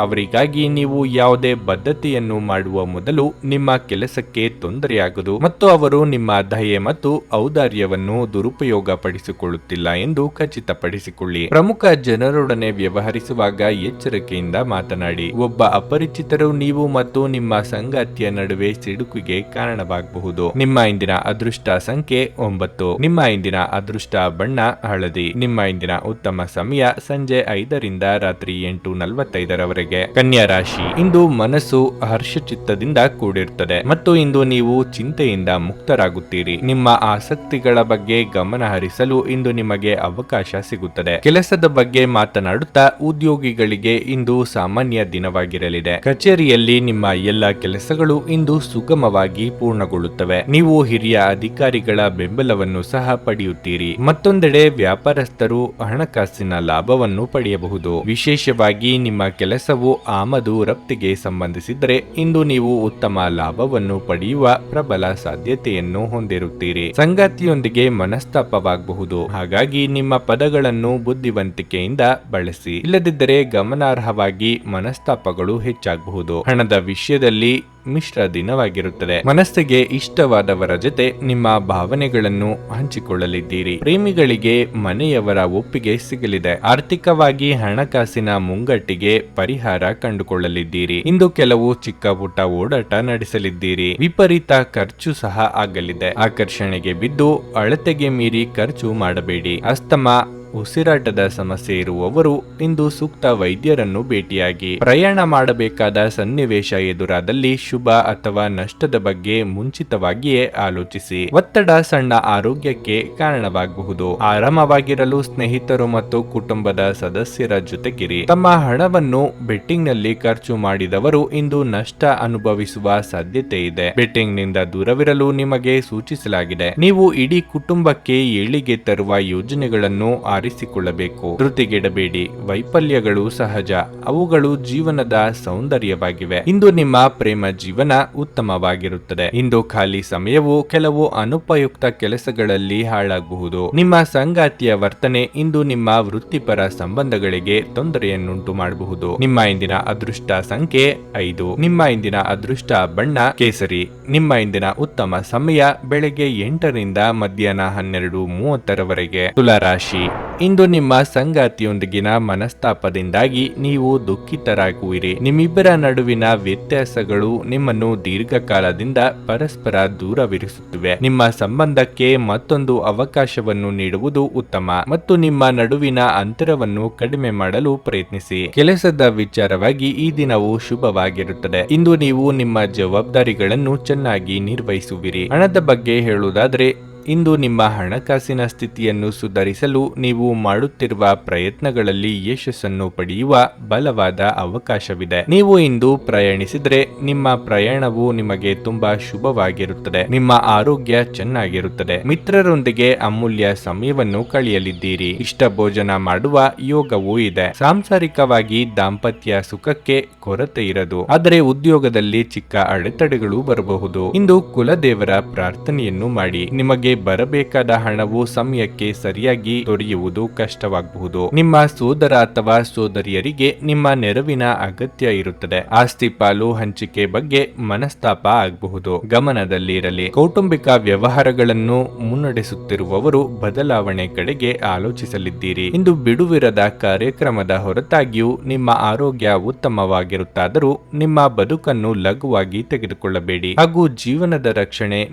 [SPEAKER 1] ಅವರಿಗಾಗಿ ನೀವು ಯಾವುದೇ ಬದ್ಧತೆಯನ್ನು ಮಾಡುವ ಮೊದಲು ನಿಮ್ಮ ಕೆಲಸಕ್ಕೆ ತೊಂದರೆಯಾಗದು ಮತ್ತು ಅವರು ನಿಮ್ಮ ದಯೆ ಮತ್ತು ಔದಾರ್ಯವನ್ನು ದುರುಪಯೋಗ ಪಡಿಸಿಕೊಳ್ಳುತ್ತಿಲ್ಲ ಎಂದು ಖಚಿತಪಡಿಸಿಕೊಳ್ಳಿ. ಪ್ರಮುಖ ಜನರೊಡನೆ ವ್ಯವಹರಿಸುವಾಗ ಎಚ್ಚರಿಕೆಯಿಂದ ಮಾತನಾಡಿ. ಒಬ್ಬ ಅಪರಿಚಿತರು ನೀವು ಮತ್ತು ನಿಮ್ಮ ಸಂಗಾತಿಯ ನಡುವೆ ಸಿಡುಕಿಗೆ ಕಾರಣವಾಗಬಹುದು. ನಿಮ್ಮ ಇಂದಿನ ಅದೃಷ್ಟ ಸಂಖ್ಯೆ 9. ನಿಮ್ಮ ಇಂದಿನ ಅದೃಷ್ಟ ಬಣ್ಣ ಹಳದಿ. ನಿಮ್ಮ ಇಂದಿನ ಉತ್ತಮ ಸಮಯ ಸಂಜೆ 5ರಿಂದ ರಾತ್ರಿ 8:45ರವರೆಗೆ. ಕನ್ಯಾ ರಾಶಿ, ಇಂದು ಮನಸ್ಸು ಹರ್ಷಚಿತ್ತದಿಂದ ಕೂಡಿರುತ್ತದೆ ಮತ್ತು ಇಂದು ನೀವು ಚಿಂತೆಯಿಂದ ಮುಕ್ತರಾಗುತ್ತೀರಿ. ನಿಮ್ಮ ಆಸಕ್ತಿಗಳ ಬಗ್ಗೆ ಗಮನ ಹರಿಸಲು ಇಂದು ನಿಮಗೆ ಅವಕಾಶ ಸಿಗುತ್ತದೆ. ಕೆಲಸದ ಬಗ್ಗೆ ಮಾತನಾಡುತ್ತಾ ಉದ್ಯೋಗಿಗಳಿಗೆ ಇಂದು ಸಾಮಾನ್ಯ ದಿನವಾಗಿರಲಿದೆ. ಕಚೇರಿಯಲ್ಲಿ ನಿಮ್ಮ ಎಲ್ಲ ಕೆಲಸಗಳು ಇಂದು ಸುಗಮವಾಗಿ ಪೂರ್ಣಗೊಳ್ಳುತ್ತವೆ. ನೀವು ಹಿರಿಯ ಅಧಿಕಾರಿಗಳ ಬೆಂಬಲವನ್ನು ಸಹ ಪಡೆಯುತ್ತೀರಿ. ಮತ್ತೊಂದೆಡೆ ವ್ಯಾಪಾರಸ್ಥರು ಹಣಕಾಸಿನ ಲಾಭವನ್ನು ಪಡೆಯಬಹುದು. ವಿಶೇಷವಾಗಿ ನಿಮ್ಮ ಕೆಲಸವು ಆಮದು ರಫ್ತಿಗೆ ಸಂಬಂಧಿಸಿದರೆ ಇಂದು ನೀವು ಉತ್ತಮ ಲಾಭವನ್ನು ಪಡೆಯುವ ಪ್ರಬಲ ಸಾಧ್ಯತೆಯನ್ನು ಹೊಂದಿರುತ್ತೀರಿ. ಸಂಗಾತಿಯೊಂದಿಗೆ ಮನಸ್ತಾಪವಾಗಬಹುದು. ಹಾಗಾಗಿ ನಿಮ್ಮ ಪದಗಳನ್ನು ಬುದ್ಧಿವಂತಿಕೆಯಿಂದ ಬಳಸಿ. ಇಲ್ಲದಿದ್ದರೆ ಗಮನಾರ್ಹವಾಗಿ ಮನಸ್ತಾಪಗಳು ಹೆಚ್ಚಾಗಬಹುದು. ಹಣದ ವಿಷಯದಲ್ಲಿ ಮಿಶ್ರ ದಿನವಾಗಿರುತ್ತದೆ. ಮನಸ್ಸಿಗೆ ಇಷ್ಟವಾದವರ ಜೊತೆ ನಿಮ್ಮ ಭಾವನೆಗಳನ್ನು ಹಂಚಿಕೊಳ್ಳಲಿದ್ದೀರಿ. ಪ್ರೇಮಿಗಳಿಗೆ ಮನೆಯವರ ಒಪ್ಪಿಗೆ ಸಿಗಲಿದೆ. ಆರ್ಥಿಕವಾಗಿ ಹಣಕಾಸಿನ ಮುಂಗಟ್ಟಿಗೆ ಪರಿಹಾರ ಕಂಡುಕೊಳ್ಳಲಿದ್ದೀರಿ. ಇಂದು ಕೆಲವು ಚಿಕ್ಕ ಪುಟ್ಟ ಓಡಾಟ ನಡೆಸಲಿದ್ದೀರಿ. ವಿಪರೀತ ಖರ್ಚು ಸಹ ಆಗಲಿದೆ. ಆಕರ್ಷಣೆಗೆ ಬಿದ್ದು ಅಳತೆಗೆ ಮೀರಿ ಖರ್ಚು ಮಾಡಬೇಡಿ. ಅಸ್ತಮಾ, ಉಸಿರಾಟದ ಸಮಸ್ಯೆ ಇರುವವರು ಇಂದು ಸೂಕ್ತ ವೈದ್ಯರನ್ನು ಭೇಟಿಯಾಗಿ. ಪ್ರಯಾಣ ಮಾಡಬೇಕಾದ ಸನ್ನಿವೇಶ ಎದುರಾದಲ್ಲಿ ಶುಭ ಅಥವಾ ನಷ್ಟದ ಬಗ್ಗೆ ಮುಂಚಿತವಾಗಿಯೇ ಆಲೋಚಿಸಿ. ಒತ್ತಡ ಸಣ್ಣ ಆರೋಗ್ಯಕ್ಕೆ ಕಾರಣವಾಗಬಹುದು. ಆರಾಮವಾಗಿರಲು ಸ್ನೇಹಿತರು ಮತ್ತು ಕುಟುಂಬದ ಸದಸ್ಯರ ಜೊತೆಗಿರಿ. ತಮ್ಮ ಹಣವನ್ನು ಬೆಟ್ಟಿಂಗ್ ನಲ್ಲಿ ಖರ್ಚು ಮಾಡಿದವರು ಇಂದು ನಷ್ಟ ಅನುಭವಿಸುವ ಸಾಧ್ಯತೆ ಇದೆ. ಬೆಟ್ಟಿಂಗ್ ನಿಂದ ದೂರವಿರಲು ನಿಮಗೆ ಸೂಚಿಸಲಾಗಿದೆ. ನೀವು ಇಡೀ ಕುಟುಂಬಕ್ಕೆ ಏಳಿಗೆ ತರುವ ಯೋಜನೆಗಳನ್ನು ಆರಿಸಿಕೊಳ್ಳಬೇಕು. ಧೃತಿಗೆಡಬೇಡಿ. ವೈಫಲ್ಯಗಳು ಸಹಜ. ಅವುಗಳು ಜೀವನದ ಸೌಂದರ್ಯವಾಗಿವೆ. ಇಂದು ನಿಮ್ಮ ಪ್ರೇಮ ಜೀವನ ಉತ್ತಮವಾಗಿರುತ್ತದೆ. ಇಂದು ಖಾಲಿ ಸಮಯವು ಕೆಲವು ಅನುಪಯುಕ್ತ ಕೆಲಸಗಳಲ್ಲಿ ಹಾಳಾಗಬಹುದು. ನಿಮ್ಮ ಸಂಗಾತಿಯ ವರ್ತನೆ ಇಂದು ನಿಮ್ಮ ವೃತ್ತಿಪರ ಸಂಬಂಧಗಳಿಗೆ ತೊಂದರೆಯನ್ನುಂಟು ಮಾಡಬಹುದು. ನಿಮ್ಮ ಇಂದಿನ ಅದೃಷ್ಟ ಸಂಖ್ಯೆ 5. ನಿಮ್ಮ ಇಂದಿನ ಅದೃಷ್ಟ ಬಣ್ಣ ಕೇಸರಿ. ನಿಮ್ಮ ಇಂದಿನ ಉತ್ತಮ ಸಮಯ ಬೆಳಗ್ಗೆ 8ರಿಂದ ಮಧ್ಯಾಹ್ನ 12:30ರವರೆಗೆ. ತುಲಾ ರಾಶಿ, ಇಂದು ನಿಮ್ಮ ಸಂಗಾತಿಯೊಂದಿಗಿನ ಮನಸ್ತಾಪದಿಂದಾಗಿ ನೀವು ದುಃಖಿತರಾಗುವಿರಿ. ನಿಮ್ಮಿಬ್ಬರ ನಡುವಿನ ವ್ಯತ್ಯಾಸಗಳು ನಿಮ್ಮನ್ನು ದೀರ್ಘಕಾಲದಿಂದ ಪರಸ್ಪರ ದೂರವಿರಿಸುತ್ತಿವೆ. ನಿಮ್ಮ ಸಂಬಂಧಕ್ಕೆ ಮತ್ತೊಂದು ಅವಕಾಶವನ್ನು ನೀಡುವುದು ಉತ್ತಮ ಮತ್ತು ನಿಮ್ಮ ನಡುವಿನ ಅಂತರವನ್ನು ಕಡಿಮೆ ಮಾಡಲು ಪ್ರಯತ್ನಿಸಿ. ಕೆಲಸದ ವಿಚಾರವಾಗಿ ಈ ದಿನವು ಶುಭವಾಗಿರುತ್ತದೆ. ಇಂದು ನೀವು ನಿಮ್ಮ ಜವಾಬ್ದಾರಿಗಳನ್ನು ಚೆನ್ನಾಗಿ ನಿರ್ವಹಿಸುವಿರಿ. ಹಣದ ಬಗ್ಗೆ ಹೇಳುವುದಾದರೆ ಇಂದು ನಿಮ್ಮ ಹಣಕಾಸಿನ ಸ್ಥಿತಿಯನ್ನು ಸುಧಾರಿಸಲು ನೀವು ಮಾಡುತ್ತಿರುವ ಪ್ರಯತ್ನಗಳಲ್ಲಿ ಯಶಸ್ಸನ್ನು ಪಡೆಯುವ ಬಲವಾದ ಅವಕಾಶವಿದೆ. ನೀವು ಇಂದು ಪ್ರಯಾಣಿಸಿದರೆ ನಿಮ್ಮ ಪ್ರಯಾಣವು ನಿಮಗೆ ತುಂಬಾ ಶುಭವಾಗಿರುತ್ತದೆ. ನಿಮ್ಮ ಆರೋಗ್ಯ ಚೆನ್ನಾಗಿರುತ್ತದೆ. ಮಿತ್ರರೊಂದಿಗೆ ಅಮೂಲ್ಯ ಸಮಯವನ್ನು ಕಳೆಯಲಿದ್ದೀರಿ. ಇಷ್ಟ ಭೋಜನ ಮಾಡುವ ಯೋಗವೂ ಇದೆ. ಸಾಂಸಾರಿಕವಾಗಿ ದಾಂಪತ್ಯ ಸುಖಕ್ಕೆ ಕೊರತೆ ಇರದು, ಆದರೆ ಉದ್ಯೋಗದಲ್ಲಿ ಚಿಕ್ಕ ಅಡೆತಡೆಗಳು ಬರಬಹುದು. ಇಂದು ಕುಲದೇವರ ಪ್ರಾರ್ಥನೆಯನ್ನು ಮಾಡಿ. ನಿಮಗೆ ಬರಬೇಕಾದ ಹಣವು ಸಮಯಕ್ಕೆ ಸರಿಯಾಗಿ ದೊರೆಯುವುದು ಕಷ್ಟವಾಗಬಹುದು. ನಿಮ್ಮ ಸೋದರ ಅಥವಾ ಸೋದರಿಯರಿಗೆ ನಿಮ್ಮ ನೆರವಿನ ಅಗತ್ಯ ಇರುತ್ತದೆ. ಆಸ್ತಿ ಪಾಲು ಹಂಚಿಕೆ ಬಗ್ಗೆ ಮನಸ್ತಾಪ ಆಗಬಹುದು. ಗಮನದಲ್ಲಿರಲಿ. ಕೌಟುಂಬಿಕ ವ್ಯವಹಾರಗಳನ್ನು ಮುನ್ನಡೆಸುತ್ತಿರುವವರು ಬದಲಾವಣೆ ಕಡೆಗೆ ಆಲೋಚಿಸಲಿದ್ದೀರಿ. ಇಂದು ಬಿಡುವಿರದ ಕಾರ್ಯಕ್ರಮದ ಹೊರತಾಗಿಯೂ ನಿಮ್ಮ ಆರೋಗ್ಯ ಉತ್ತಮವಾಗಿರುತ್ತಾದರೂ ನಿಮ್ಮ ಬದುಕನ್ನು ಲಘುವಾಗಿ ತೆಗೆದುಕೊಳ್ಳಬೇಡಿ ಹಾಗೂ ಜೀವನದ ರಕ್ಷಣೆ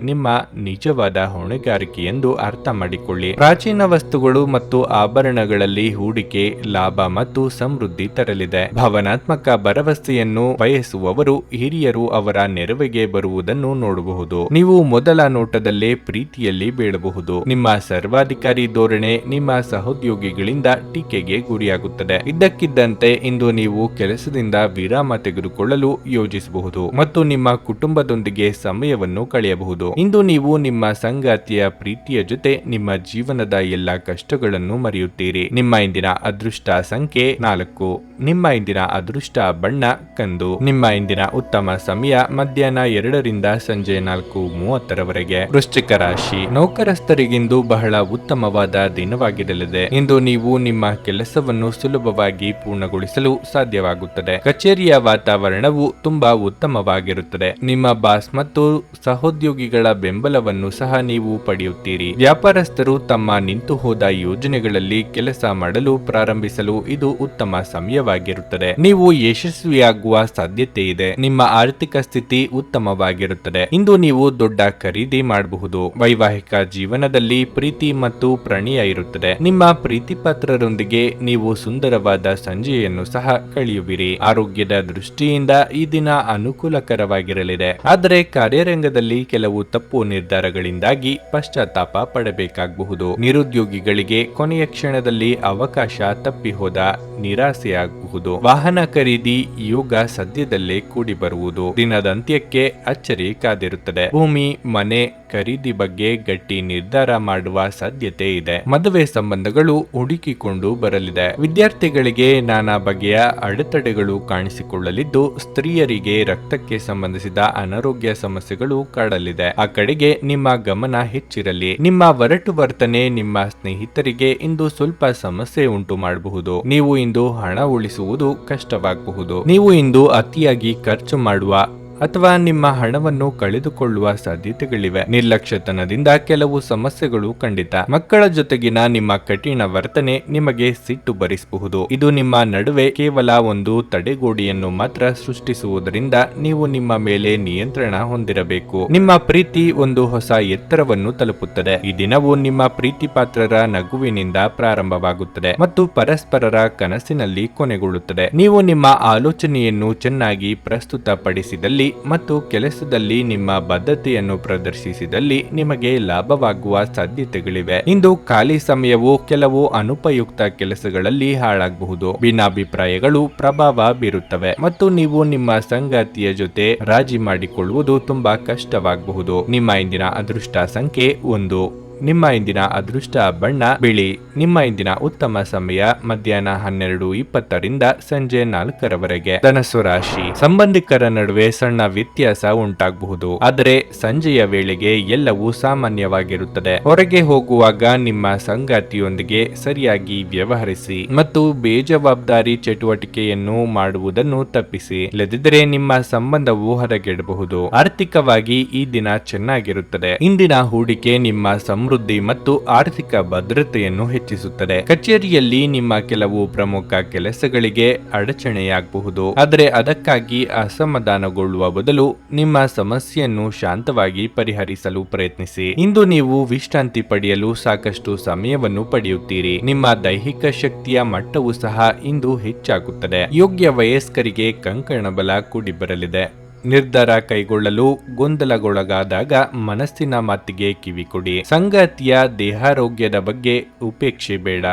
[SPEAKER 1] ನಿಮ್ಮ ನಿಜವಾದ ಹೊಣೆಗಾರಿಕೆ ಎಂದು ಅರ್ಥ ಮಾಡಿಕೊಳ್ಳಿ. ಪ್ರಾಚೀನ ವಸ್ತುಗಳು ಮತ್ತು ಆಭರಣಗಳಲ್ಲಿ ಹೂಡಿಕೆ ಲಾಭ ಮತ್ತು ಸಮೃದ್ಧಿ ತರಲಿದೆ. ಭಾವನಾತ್ಮಕ ಭರವಸೆಯನ್ನು ಬಯಸುವವರು ಹಿರಿಯರು ಅವರ ನೆರವಿಗೆ ಬರುವುದನ್ನು ನೋಡಬಹುದು. ನೀವು ಮೊದಲ ನೋಟದಲ್ಲೇ ಪ್ರೀತಿಯಲ್ಲಿ ಬೀಳಬಹುದು. ನಿಮ್ಮ ಸರ್ವಾಧಿಕಾರಿ ಧೋರಣೆ ನಿಮ್ಮ ಸಹೋದ್ಯೋಗಿಗಳಿಂದ ಟೀಕೆಗೆ ಗುರಿಯಾಗುತ್ತದೆ. ಇದ್ದಕ್ಕಿದ್ದಂತೆ ಇಂದು ನೀವು ಕೆಲಸದಿಂದ ವಿರಾಮ ತೆಗೆದುಕೊಳ್ಳಲು ಯೋಜಿಸಬಹುದು ಮತ್ತು ನಿಮ್ಮ ಕುಟುಂಬದೊಂದಿಗೆ ಸಮಯವನ್ನು ಕಳೆಯಬಹುದು. ಇಂದು ನೀವು ನಿಮ್ಮ ಸಂಗಾತಿಯ ಪ್ರೀತಿಯ ಜೊತೆ ನಿಮ್ಮ ಜೀವನದ ಎಲ್ಲಾ ಕಷ್ಟಗಳನ್ನು ಮರೆಯುತ್ತೀರಿ. ನಿಮ್ಮ ಇಂದಿನ ಅದೃಷ್ಟ ಸಂಖ್ಯೆ 4. ನಿಮ್ಮ ಇಂದಿನ ಅದೃಷ್ಟ ಬಣ್ಣ ಕಂದು. ನಿಮ್ಮ ಇಂದಿನ ಉತ್ತಮ ಸಮಯ ಮಧ್ಯಾಹ್ನ 2 ರಿಂದ ಸಂಜೆ 4:30 ವೃಶ್ಚಿಕ ರಾಶಿ. ನೌಕರಸ್ಥರಿಗಿಂದು ಬಹಳ ಉತ್ತಮವಾದ ದಿನವಾಗಿರಲಿದೆ. ಇಂದು ನೀವು ನಿಮ್ಮ ಕೆಲಸವನ್ನು ಸುಲಭವಾಗಿ ಪೂರ್ಣಗೊಳಿಸಲು ಸಾಧ್ಯವಾಗುತ್ತದೆ. ಕಚೇರಿಯ ವಾತಾವರಣವು ತುಂಬಾ ಉತ್ತಮವಾಗಿರುತ್ತದೆ. ನಿಮ್ಮ ಬಾಸ್ ಮತ್ತು ಸಹೋದ್ಯೋಗಿಗಳ ಬೆಂಬಲವನ್ನು ಸಹ ನೀವು ಪಡೆಯುತ್ತೀರಿ. ವ್ಯಾಪಾರಸ್ಥರು ತಮ್ಮ ನಿಂತು ಹೋದ ಯೋಜನೆಗಳಲ್ಲಿ ಕೆಲಸ ಮಾಡಲು ಪ್ರಾರಂಭಿಸಲು ಇದು ಉತ್ತಮ ಸಮಯವಾಗಿರುತ್ತದೆ. ನೀವು ಯಶಸ್ವಿಯಾಗುವ ಸಾಧ್ಯತೆ ಇದೆ. ನಿಮ್ಮ ಆರ್ಥಿಕ ಸ್ಥಿತಿ ಉತ್ತಮವಾಗಿರುತ್ತದೆ. ಇಂದು ನೀವು ದೊಡ್ಡ ಖರೀದಿ ಮಾಡಬಹುದು. ವೈವಾಹಿಕ ಜೀವನದಲ್ಲಿ ಪ್ರೀತಿ ಮತ್ತು ಪ್ರಣಯ ಇರುತ್ತದೆ. ನಿಮ್ಮ ಪ್ರೀತಿಪಾತ್ರರೊಂದಿಗೆ ನೀವು ಸುಂದರವಾದ ಸಂಜೆಯನ್ನು ಸಹ ಕಳೆಯುವಿರಿ. ಆರೋಗ್ಯದ ದೃಷ್ಟಿಯಿಂದ ಈ ದಿನ ಅನುಕೂಲಕರವಾಗಿರಲಿದೆ, ಆದರೆ ಕಾರ್ಯರಂಗದಲ್ಲಿ ಕೆಲವು ತಪ್ಪು ನಿರ್ಧಾರಗಳಿಂದಾಗಿ ಪಶ್ಚಾತ್ತಾಪ ಪಡಬೇಕಾಗಬಹುದು. ನಿರುದ್ಯೋಗಿಗಳಿಗೆ ಕೊನೆಯ ಕ್ಷಣದಲ್ಲಿ ಅವಕಾಶ ತಪ್ಪಿ ಹೋದ ನಿರಾಸೆಯಾಗಬಹುದು. ವಾಹನ ಖರೀದಿ ಯೋಗ ಸದ್ಯದಲ್ಲೇ ಕೂಡಿ ಬರುವುದು. ದಿನದಂತ್ಯಕ್ಕೆ ಅಚ್ಚರಿ ಕಾದಿರುತ್ತದೆ. ಭೂಮಿ ಮನೆ ಖರೀದಿ ಬಗ್ಗೆ ಗಟ್ಟಿ ನಿರ್ಧಾರ ಮಾಡುವ ಸಾಧ್ಯತೆ ಇದೆ. ಮದುವೆ ಸಂಬಂಧಗಳು ಹುಡುಕಿಕೊಂಡು ಬರಲಿದೆ. ವಿದ್ಯಾರ್ಥಿಗಳಿಗೆ ನಾನಾ ಬಗೆಯ ಅಡೆತಡೆಗಳು ಕಾಣಿಸಿಕೊಳ್ಳಲಿದ್ದು ಸ್ತ್ರೀಯರಿಗೆ ರಕ್ತಕ್ಕೆ ಸಂಬಂಧಿಸಿದ ಅನಾರೋಗ್ಯ ಸಮಸ್ಯೆಗಳು ಕಾಡಲಿದೆ. ಆ ಕಡೆಗೆ ನಿಮ್ಮ ಗಮನ ಹೆಚ್ಚಿರಲಿ. ನಿಮ್ಮ ಒರಟು ವರ್ತನೆ ನಿಮ್ಮ ಸ್ನೇಹಿತರಿಗೆ ಇಂದು ಸ್ವಲ್ಪ ಸಮಸ್ಯೆ ಉಂಟು ಮಾಡಬಹುದು. ನೀವು ಇಂದು ಹಣ ಉಳಿಸುವುದು ಕಷ್ಟವಾಗಬಹುದು. ನೀವು ಇಂದು ಅತಿಯಾಗಿ ಖರ್ಚು ಮಾಡುವ ಅಥವಾ ನಿಮ್ಮ ಹಣವನ್ನು ಕಳೆದುಕೊಳ್ಳುವ ಸಾಧ್ಯತೆಗಳಿವೆ. ನಿರ್ಲಕ್ಷ್ಯತನದಿಂದ ಕೆಲವು ಸಮಸ್ಯೆಗಳು ಖಂಡಿತ. ಮಕ್ಕಳ ಜೊತೆಗಿನ ನಿಮ್ಮ ಕಠಿಣ ವರ್ತನೆ ನಿಮಗೆ ಸಿಟ್ಟು ಬರಿಸಬಹುದು. ಇದು ನಿಮ್ಮ ನಡುವೆ ಕೇವಲ ಒಂದು ತಡೆಗೋಡೆಯನ್ನು ಮಾತ್ರ ಸೃಷ್ಟಿಸುವುದರಿಂದ ನೀವು ನಿಮ್ಮ ಮೇಲೆ ನಿಯಂತ್ರಣ ಹೊಂದಿರಬೇಕು. ನಿಮ್ಮ ಪ್ರೀತಿ ಒಂದು ಹೊಸ ಎತ್ತರವನ್ನು ತಲುಪುತ್ತದೆ. ಈ ದಿನವು ನಿಮ್ಮ ಪ್ರೀತಿ ಪಾತ್ರರ ನಗುವಿನಿಂದ ಪ್ರಾರಂಭವಾಗುತ್ತದೆ ಮತ್ತು ಪರಸ್ಪರರ ಕನಸಿನಲ್ಲಿ ಕೊನೆಗೊಳ್ಳುತ್ತದೆ. ನೀವು ನಿಮ್ಮ ಆಲೋಚನೆಯನ್ನು ಚೆನ್ನಾಗಿ ಪ್ರಸ್ತುತಪಡಿಸಿದಲ್ಲಿ ಮತ್ತು ಕೆಲಸದಲ್ಲಿ ನಿಮ್ಮ ಬದ್ಧತೆಯನ್ನು ಪ್ರದರ್ಶಿಸಿದಲ್ಲಿ ನಿಮಗೆ ಲಾಭವಾಗುವ ಸಾಧ್ಯತೆಗಳಿವೆ. ಇಂದು ಖಾಲಿ ಸಮಯವು ಕೆಲವು ಅನುಪಯುಕ್ತ ಕೆಲಸಗಳಲ್ಲಿ ಹಾಳಾಗಬಹುದು. ಭಿನ್ನಾಭಿಪ್ರಾಯಗಳು ಪ್ರಭಾವ ಬೀರುತ್ತವೆ ಮತ್ತು ನೀವು ನಿಮ್ಮ ಸಂಗಾತಿಯ ಜೊತೆ ರಾಜಿ ಮಾಡಿಕೊಳ್ಳುವುದು ತುಂಬಾ ಕಷ್ಟವಾಗಬಹುದು. ನಿಮ್ಮ ಇಂದಿನ ಅದೃಷ್ಟ ಸಂಖ್ಯೆ 1. ನಿಮ್ಮ ಇಂದಿನ ಅದೃಷ್ಟ ಬಣ್ಣ ಬಿಳಿ. ನಿಮ್ಮ ಇಂದಿನ ಉತ್ತಮ ಸಮಯ ಮಧ್ಯಾಹ್ನ 12:20 ರಿಂದ ಸಂಜೆ 4:00 ಧನಸ್ಸು ರಾಶಿ. ಸಂಬಂಧಿಕರ ನಡುವೆ ಸಣ್ಣ ವ್ಯತ್ಯಾಸ ಉಂಟಾಗಬಹುದು, ಆದರೆ ಸಂಜೆಯ ವೇಳೆಗೆ ಎಲ್ಲವೂ ಸಾಮಾನ್ಯವಾಗಿರುತ್ತದೆ. ಹೊರಗೆ ಹೋಗುವಾಗ ನಿಮ್ಮ ಸಂಗಾತಿಯೊಂದಿಗೆ ಸರಿಯಾಗಿ ವ್ಯವಹರಿಸಿ ಮತ್ತು ಬೇಜವಾಬ್ದಾರಿ ಚಟುವಟಿಕೆಯನ್ನು ಮಾಡುವುದನ್ನು ತಪ್ಪಿಸಿ. ಇಲ್ಲದಿದ್ದರೆ ನಿಮ್ಮ ಸಂಬಂಧವು ಹದಗೆಡಬಹುದು. ಆರ್ಥಿಕವಾಗಿ ಈ ದಿನ ಚೆನ್ನಾಗಿರುತ್ತದೆ. ಇಂದಿನ ಹೂಡಿಕೆ ನಿಮ್ಮ ಸಮೃದ್ಧಿ ಮತ್ತು ಆರ್ಥಿಕ ಭದ್ರತೆಯನ್ನು ಹೆಚ್ಚಿಸುತ್ತದೆ. ಕಚೇರಿಯಲ್ಲಿ ನಿಮ್ಮ ಕೆಲವು ಪ್ರಮುಖ ಕೆಲಸಗಳಿಗೆ ಅಡಚಣೆಯಾಗಬಹುದು, ಆದರೆ ಅದಕ್ಕಾಗಿ ಅಸಮಾಧಾನಗೊಳ್ಳುವ ಬದಲು ನಿಮ್ಮ ಸಮಸ್ಯೆಯನ್ನು ಶಾಂತವಾಗಿ ಪರಿಹರಿಸಲು ಪ್ರಯತ್ನಿಸಿ. ಇಂದು ನೀವು ವಿಶ್ರಾಂತಿ ಪಡೆಯಲು ಸಾಕಷ್ಟು ಸಮಯವನ್ನು ಪಡೆಯುತ್ತೀರಿ. ನಿಮ್ಮ ದೈಹಿಕ ಶಕ್ತಿಯ ಮಟ್ಟವೂ ಸಹ ಇಂದು ಹೆಚ್ಚಾಗುತ್ತದೆ. ಯೋಗ್ಯ ವಯಸ್ಕರಿಗೆ ಕಂಕಣ ಬಲ ಕೂಡಿ ಬರಲಿದೆ. ನಿರ್ಧಾರ ಕೈಗೊಳ್ಳಲು ಗೊಂದಲಗೊಳಗಾದಾಗ ಮನಸ್ಸಿನ ಮಾತಿಗೆ ಕಿವಿಕೊಡಿ. ಸಂಗಾತಿಯ ದೇಹಾರೋಗ್ಯದ ಬಗ್ಗೆ ಉಪೇಕ್ಷೆ ಬೇಡ.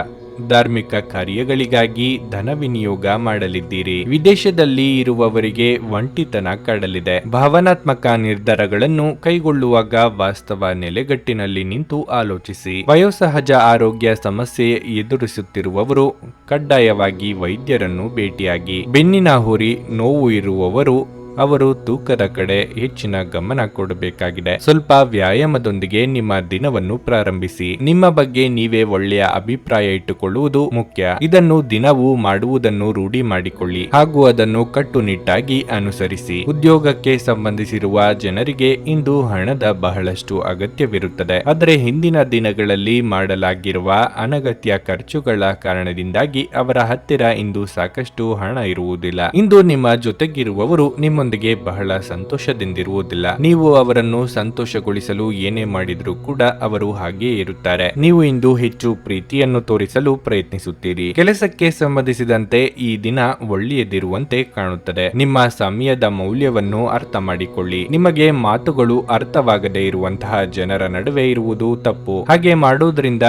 [SPEAKER 1] ಧಾರ್ಮಿಕ ಕಾರ್ಯಗಳಿಗಾಗಿ ಧನ ವಿನಿಯೋಗ ಮಾಡಲಿದ್ದೀರಿ. ವಿದೇಶದಲ್ಲಿ ಇರುವವರಿಗೆ ಒಂಟಿತನ ಕಾಡಲಿದೆ. ಭಾವನಾತ್ಮಕ ನಿರ್ಧಾರಗಳನ್ನು ಕೈಗೊಳ್ಳುವಾಗ ವಾಸ್ತವ ನೆಲೆಗಟ್ಟಿನಲ್ಲಿ ನಿಂತು ಆಲೋಚಿಸಿ. ವಯೋಸಹಜ ಆರೋಗ್ಯ ಸಮಸ್ಯೆ ಎದುರಿಸುತ್ತಿರುವವರು ಕಡ್ಡಾಯವಾಗಿ ವೈದ್ಯರನ್ನು ಭೇಟಿಯಾಗಿ. ಬೆನ್ನಿನ ಹುರಿ ನೋವು ಇರುವವರು ಅವರು ತೂಕದ ಕಡೆ ಹೆಚ್ಚಿನ ಗಮನ ಕೊಡಬೇಕಾಗಿದೆ. ಸ್ವಲ್ಪ ವ್ಯಾಯಾಮದೊಂದಿಗೆ ನಿಮ್ಮ ದಿನವನ್ನು ಪ್ರಾರಂಭಿಸಿ. ನಿಮ್ಮ ಬಗ್ಗೆ ನೀವೇ ಒಳ್ಳೆಯ ಅಭಿಪ್ರಾಯ ಇಟ್ಟುಕೊಳ್ಳುವುದು ಮುಖ್ಯ. ಇದನ್ನು ದಿನವೂ ಮಾಡುವುದನ್ನು ರೂಢಿ ಮಾಡಿಕೊಳ್ಳಿ ಹಾಗೂ ಅದನ್ನು ಕಟ್ಟುನಿಟ್ಟಾಗಿ ಅನುಸರಿಸಿ. ಉದ್ಯೋಗಕ್ಕೆ ಸಂಬಂಧಿಸಿರುವ ಜನರಿಗೆ ಇಂದು ಹಣದ ಬಹಳಷ್ಟು ಅಗತ್ಯವಿರುತ್ತದೆ. ಆದರೆ ಹಿಂದಿನ ದಿನಗಳಲ್ಲಿ ಮಾಡಲಾಗಿರುವ ಅನಗತ್ಯ ಖರ್ಚುಗಳ ಕಾರಣದಿಂದಾಗಿ ಅವರ ಹತ್ತಿರ ಇಂದು ಸಾಕಷ್ಟು ಹಣ ಇರುವುದಿಲ್ಲ. ಇಂದು ನಿಮ್ಮ ಜೊತೆಗಿರುವವರು ನಿಮ್ಮ ಬಹಳ ಸಂತೋಷದಿಂದಿರುವುದಿಲ್ಲ. ನೀವು ಅವರನ್ನು ಸಂತೋಷಗೊಳಿಸಲು ಏನೇ ಮಾಡಿದ್ರೂ ಕೂಡ ಅವರು ಹಾಗೆಯೇ ಇರುತ್ತಾರೆ. ನೀವು ಇಂದು ಹೆಚ್ಚು ಪ್ರೀತಿಯನ್ನು ತೋರಿಸಲು ಪ್ರಯತ್ನಿಸುತ್ತೀರಿ. ಕೆಲಸಕ್ಕೆ ಸಂಬಂಧಿಸಿದಂತೆ ಈ ದಿನ ಒಳ್ಳೆಯದಿರುವಂತೆ ಕಾಣುತ್ತದೆ. ನಿಮ್ಮ ಸಮಯದ ಮೌಲ್ಯವನ್ನು ಅರ್ಥ ಮಾಡಿಕೊಳ್ಳಿ. ನಿಮಗೆ ಮಾತುಗಳು ಅರ್ಥವಾಗದೇ ಇರುವಂತಹ ಜನರ ನಡುವೆ ಇರುವುದು ತಪ್ಪು. ಹಾಗೆ ಮಾಡುವುದರಿಂದ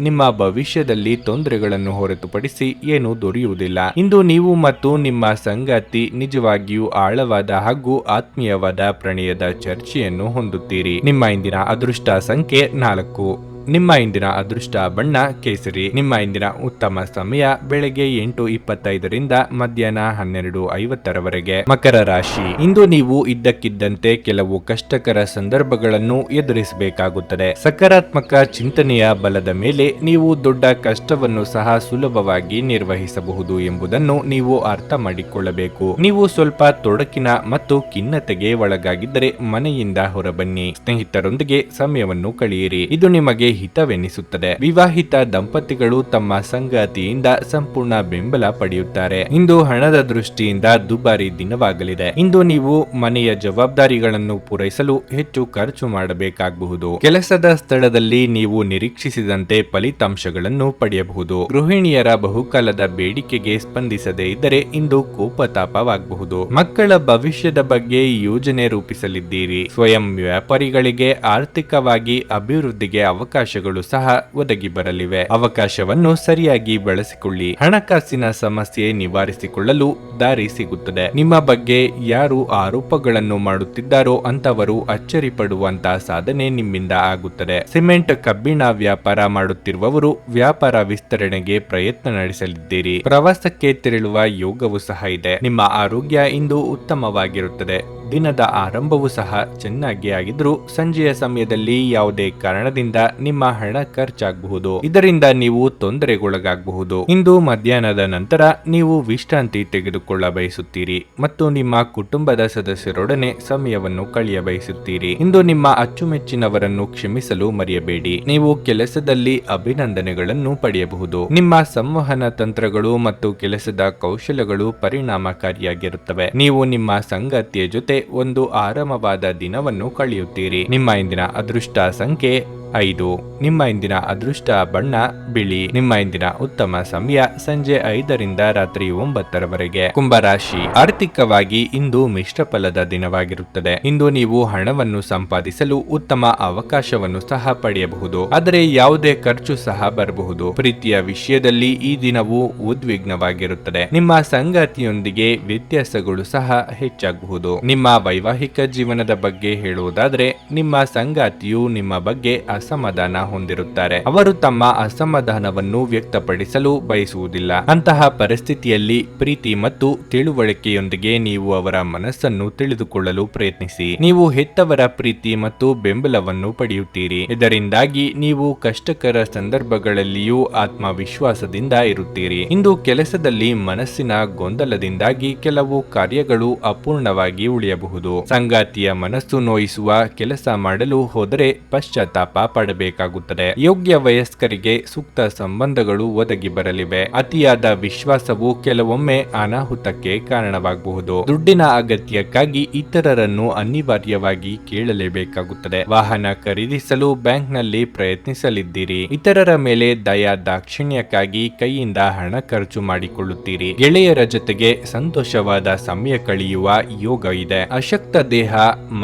[SPEAKER 1] ನಿಮ್ಮ ಭವಿಷ್ಯದಲ್ಲಿ ತೊಂದರೆಗಳನ್ನು ಹೊರತುಪಡಿಸಿ ಏನೂ ದೊರೆಯುವುದಿಲ್ಲ. ಇಂದು ನೀವು ಮತ್ತು ನಿಮ್ಮ ಸಂಗಾತಿ ನಿಜವಾಗಿಯೂ ಆಳವಾದ ಹಾಗೂ ಆತ್ಮೀಯವಾದ ಪ್ರಣಯದ ಚರ್ಚೆಯನ್ನು ಹೊಂದುತ್ತೀರಿ. ನಿಮ್ಮ ಇಂದಿನ ಅದೃಷ್ಟ ಸಂಖ್ಯೆ 4. ನಿಮ್ಮ ಇಂದಿನ ಅದೃಷ್ಟ ಬಣ್ಣ ಕೇಸರಿ. ನಿಮ್ಮ ಇಂದಿನ ಉತ್ತಮ ಸಮಯ ಬೆಳಗ್ಗೆ 8:25ರಿಂದ ಮಧ್ಯಾಹ್ನ 12:50ರವರೆಗೆ. ಮಕರ ರಾಶಿ. ಇಂದು ನೀವು ಇದ್ದಕ್ಕಿದ್ದಂತೆ ಕೆಲವು ಕಷ್ಟಕರ ಸಂದರ್ಭಗಳನ್ನು ಎದುರಿಸಬೇಕಾಗುತ್ತದೆ. ಸಕಾರಾತ್ಮಕ ಚಿಂತನೆಯ ಬಲದ ಮೇಲೆ ನೀವು ದೊಡ್ಡ ಕಷ್ಟವನ್ನು ಸಹ ಸುಲಭವಾಗಿ ನಿರ್ವಹಿಸಬಹುದು ಎಂಬುದನ್ನು ನೀವು ಅರ್ಥ ಮಾಡಿಕೊಳ್ಳಬೇಕು. ನೀವು ಸ್ವಲ್ಪ ತೊಡಕಿನ ಮತ್ತು ಖಿನ್ನತೆಗೆ ಒಳಗಾಗಿದ್ದರೆ ಮನೆಯಿಂದ ಹೊರಬನ್ನಿ. ಸ್ನೇಹಿತರೊಂದಿಗೆ ಸಮಯವನ್ನು ಕಳೆಯಿರಿ. ಇದು ನಿಮಗೆ ಹಿತವೆನಿಸುತ್ತದೆ. ವಿವಾಹಿತ ದಂಪತಿಗಳು ತಮ್ಮ ಸಂಗಾತಿಯಿಂದ ಸಂಪೂರ್ಣ ಬೆಂಬಲ ಪಡೆಯುತ್ತಾರೆ. ಇಂದು ಹಣದ ದೃಷ್ಟಿಯಿಂದ ದುಬಾರಿ ದಿನವಾಗಲಿದೆ. ಇಂದು ನೀವು ಮನೆಯ ಜವಾಬ್ದಾರಿಗಳನ್ನು ಪೂರೈಸಲು ಹೆಚ್ಚು ಖರ್ಚು ಮಾಡಬೇಕಾಗಬಹುದು. ಕೆಲಸದ ಸ್ಥಳದಲ್ಲಿ ನೀವು ನಿರೀಕ್ಷಿಸಿದಂತೆ ಫಲಿತಾಂಶಗಳನ್ನು ಪಡೆಯಬಹುದು. ಗೃಹಿಣಿಯರ ಬಹುಕಾಲದ ಬೇಡಿಕೆಗೆ ಸ್ಪಂದಿಸದೇ ಇದ್ದರೆ ಇಂದು ಕೋಪತಾಪವಾಗಬಹುದು. ಮಕ್ಕಳ ಭವಿಷ್ಯದ ಬಗ್ಗೆ ಯೋಜನೆ ರೂಪಿಸಲಿದ್ದೀರಿ. ಸ್ವಯಂ ವ್ಯಾಪಾರಿಗಳಿಗೆ ಆರ್ಥಿಕವಾಗಿ ಅಭಿವೃದ್ಧಿಗೆ ಅವಕಾಶಗಳು ಸಹ ಒದಗಿ ಬರಲಿವೆ. ಅವಕಾಶವನ್ನು ಸರಿಯಾಗಿ ಬಳಸಿಕೊಳ್ಳಿ. ಹಣಕಾಸಿನ ಸಮಸ್ಯೆ ನಿವಾರಿಸಿಕೊಳ್ಳಲು ದಾರಿ ಸಿಗುತ್ತದೆ. ನಿಮ್ಮ ಬಗ್ಗೆ ಯಾರು ಆರೋಪಗಳನ್ನು ಮಾಡುತ್ತಿದ್ದಾರೋ ಅಂತವರು ಅಚ್ಚರಿ ಪಡುವಂತಹ ಸಾಧನೆ ನಿಮ್ಮಿಂದ ಆಗುತ್ತದೆ. ಸಿಮೆಂಟ್ ಕಬ್ಬಿಣ ವ್ಯಾಪಾರ ಮಾಡುತ್ತಿರುವವರು ವ್ಯಾಪಾರ ವಿಸ್ತರಣೆಗೆ ಪ್ರಯತ್ನ ನಡೆಸಲಿದ್ದೀರಿ. ಪ್ರವಾಸಕ್ಕೆ ತೆರಳುವ ಯೋಗವೂ ಸಹ ಇದೆ. ನಿಮ್ಮ ಆರೋಗ್ಯ ಇಂದು ಉತ್ತಮವಾಗಿರುತ್ತದೆ. ದಿನದ ಆರಂಭವೂ ಸಹ ಚೆನ್ನಾಗಿ ಆಗಿದ್ರೂ ಸಂಜೆಯ ಸಮಯದಲ್ಲಿ ಯಾವುದೇ ಕಾರಣದಿಂದ ನಿಮ್ಮ ಹಣ ಖರ್ಚಾಗಬಹುದು. ಇದರಿಂದ ನೀವು ತೊಂದರೆಗೊಳಗಾಗಬಹುದು. ಇಂದು ಮಧ್ಯಾಹ್ನದ ನಂತರ ನೀವು ವಿಶ್ರಾಂತಿ ತೆಗೆದುಕೊಳ್ಳ ಬಯಸುತ್ತೀರಿ ಮತ್ತು ನಿಮ್ಮ ಕುಟುಂಬದ ಸದಸ್ಯರೊಡನೆ ಸಮಯವನ್ನು ಕಳೆಯ ಬಯಸುತ್ತೀರಿ. ಇಂದು ನಿಮ್ಮ ಅಚ್ಚುಮೆಚ್ಚಿನವರನ್ನು ಕ್ಷಮಿಸಲು ಮರೆಯಬೇಡಿ. ನೀವು ಕೆಲಸದಲ್ಲಿ ಅಭಿನಂದನೆಗಳನ್ನು ಪಡೆಯಬಹುದು. ನಿಮ್ಮ ಸಂವಹನ ತಂತ್ರಗಳು ಮತ್ತು ಕೆಲಸದ ಕೌಶಲ್ಯಗಳು ಪರಿಣಾಮಕಾರಿಯಾಗಿರುತ್ತವೆ. ನೀವು ನಿಮ್ಮ ಸಂಗಾತಿಯ ಜೊತೆ ಒಂದು ಆರಾಮವಾದ ದಿನವನ್ನು ಕಳೆಯುತ್ತೀರಿ. ನಿಮ್ಮ ಇಂದಿನ ಅದೃಷ್ಟ ಸಂಖ್ಯೆ 5. ನಿಮ್ಮ ಇಂದಿನ ಅದೃಷ್ಟ ಬಣ್ಣ ಬಿಳಿ. ನಿಮ್ಮ ಇಂದಿನ ಉತ್ತಮ ಸಮಯ ಸಂಜೆ 5ರಿಂದ ರಾತ್ರಿ 9ರವರೆಗೆ. ಕುಂಭರಾಶಿ. ಆರ್ಥಿಕವಾಗಿ ಇಂದು ಮಿಶ್ರ ಫಲದ ದಿನವಾಗಿರುತ್ತದೆ. ಇಂದು ನೀವು ಹಣವನ್ನು ಸಂಪಾದಿಸಲು ಉತ್ತಮ ಅವಕಾಶವನ್ನು ಸಹ ಪಡೆಯಬಹುದು. ಆದರೆ ಯಾವುದೇ ಖರ್ಚು ಸಹ ಬರಬಹುದು. ಪ್ರೀತಿಯ ವಿಷಯದಲ್ಲಿ ಈ ದಿನವು ಉದ್ವಿಗ್ನವಾಗಿರುತ್ತದೆ. ನಿಮ್ಮ ಸಂಗಾತಿಯೊಂದಿಗೆ ವ್ಯತ್ಯಾಸಗಳು ಸಹ ಹೆಚ್ಚಾಗಬಹುದು. ನಿಮ್ಮ ವೈವಾಹಿಕ ಜೀವನದ ಬಗ್ಗೆ ಹೇಳುವುದಾದರೆ ನಿಮ್ಮ ಸಂಗಾತಿಯು ನಿಮ್ಮ ಬಗ್ಗೆ ಅಸಮಾಧಾನ ಹೊಂದಿರುತ್ತಾರೆ. ಅವರು ತಮ್ಮ ಅಸಮಾಧಾನವನ್ನು ವ್ಯಕ್ತಪಡಿಸಲು ಬಯಸುವುದಿಲ್ಲ. ಅಂತಹ ಪರಿಸ್ಥಿತಿಯಲ್ಲಿ ಪ್ರೀತಿ ಮತ್ತು ತಿಳುವಳಿಕೆಯೊಂದಿಗೆ ನೀವು ಅವರ ಮನಸ್ಸನ್ನು ತಿಳಿದುಕೊಳ್ಳಲು ಪ್ರಯತ್ನಿಸಿ. ನೀವು ಹೆತ್ತವರ ಪ್ರೀತಿ ಮತ್ತು ಬೆಂಬಲವನ್ನು ಪಡೆಯುತ್ತೀರಿ. ಇದರಿಂದಾಗಿ ನೀವು ಕಷ್ಟಕರ ಸಂದರ್ಭಗಳಲ್ಲಿಯೂ ಆತ್ಮವಿಶ್ವಾಸದಿಂದ ಇರುತ್ತೀರಿ. ಇಂದು ಕೆಲಸದಲ್ಲಿ ಮನಸ್ಸಿನ ಗೊಂದಲದಿಂದಾಗಿ ಕೆಲವು ಕಾರ್ಯಗಳು ಅಪೂರ್ಣವಾಗಿ ಉಳಿಯಬಹುದು. ಸಂಗಾತಿಯ ಮನಸ್ಸು ನೋಯಿಸುವ ಕೆಲಸ ಮಾಡಲು ಹೋದರೆ ಪಶ್ಚಾತ್ತಾಪ ಕಾಪಾಡಬೇಕಾಗುತ್ತದೆ. ಯೋಗ್ಯ ವಯಸ್ಕರಿಗೆ ಸೂಕ್ತ ಸಂಬಂಧಗಳು ಒದಗಿ ಬರಲಿವೆ. ಅತಿಯಾದ ವಿಶ್ವಾಸವು ಕೆಲವೊಮ್ಮೆ ಅನಾಹುತಕ್ಕೆ ಕಾರಣವಾಗಬಹುದು. ದುಡ್ಡಿನ ಅಗತ್ಯಕ್ಕಾಗಿ ಇತರರನ್ನು ಅನಿವಾರ್ಯವಾಗಿ ಕೇಳಲೇಬೇಕಾಗುತ್ತದೆ. ವಾಹನ ಖರೀದಿಸಲು ಬ್ಯಾಂಕ್ನಲ್ಲಿ ಪ್ರಯತ್ನಿಸಲಿದ್ದೀರಿ. ಇತರರ ಮೇಲೆ ದಯಾ ದಾಕ್ಷಿಣ್ಯಕ್ಕಾಗಿ ಕೈಯಿಂದ ಹಣ ಖರ್ಚು ಮಾಡಿಕೊಳ್ಳುತ್ತೀರಿ. ಗೆಳೆಯರ ಜೊತೆಗೆ ಸಂತೋಷವಾದ ಸಮಯ ಕಳೆಯುವ ಯೋಗ ಇದೆ. ಅಶಕ್ತ ದೇಹ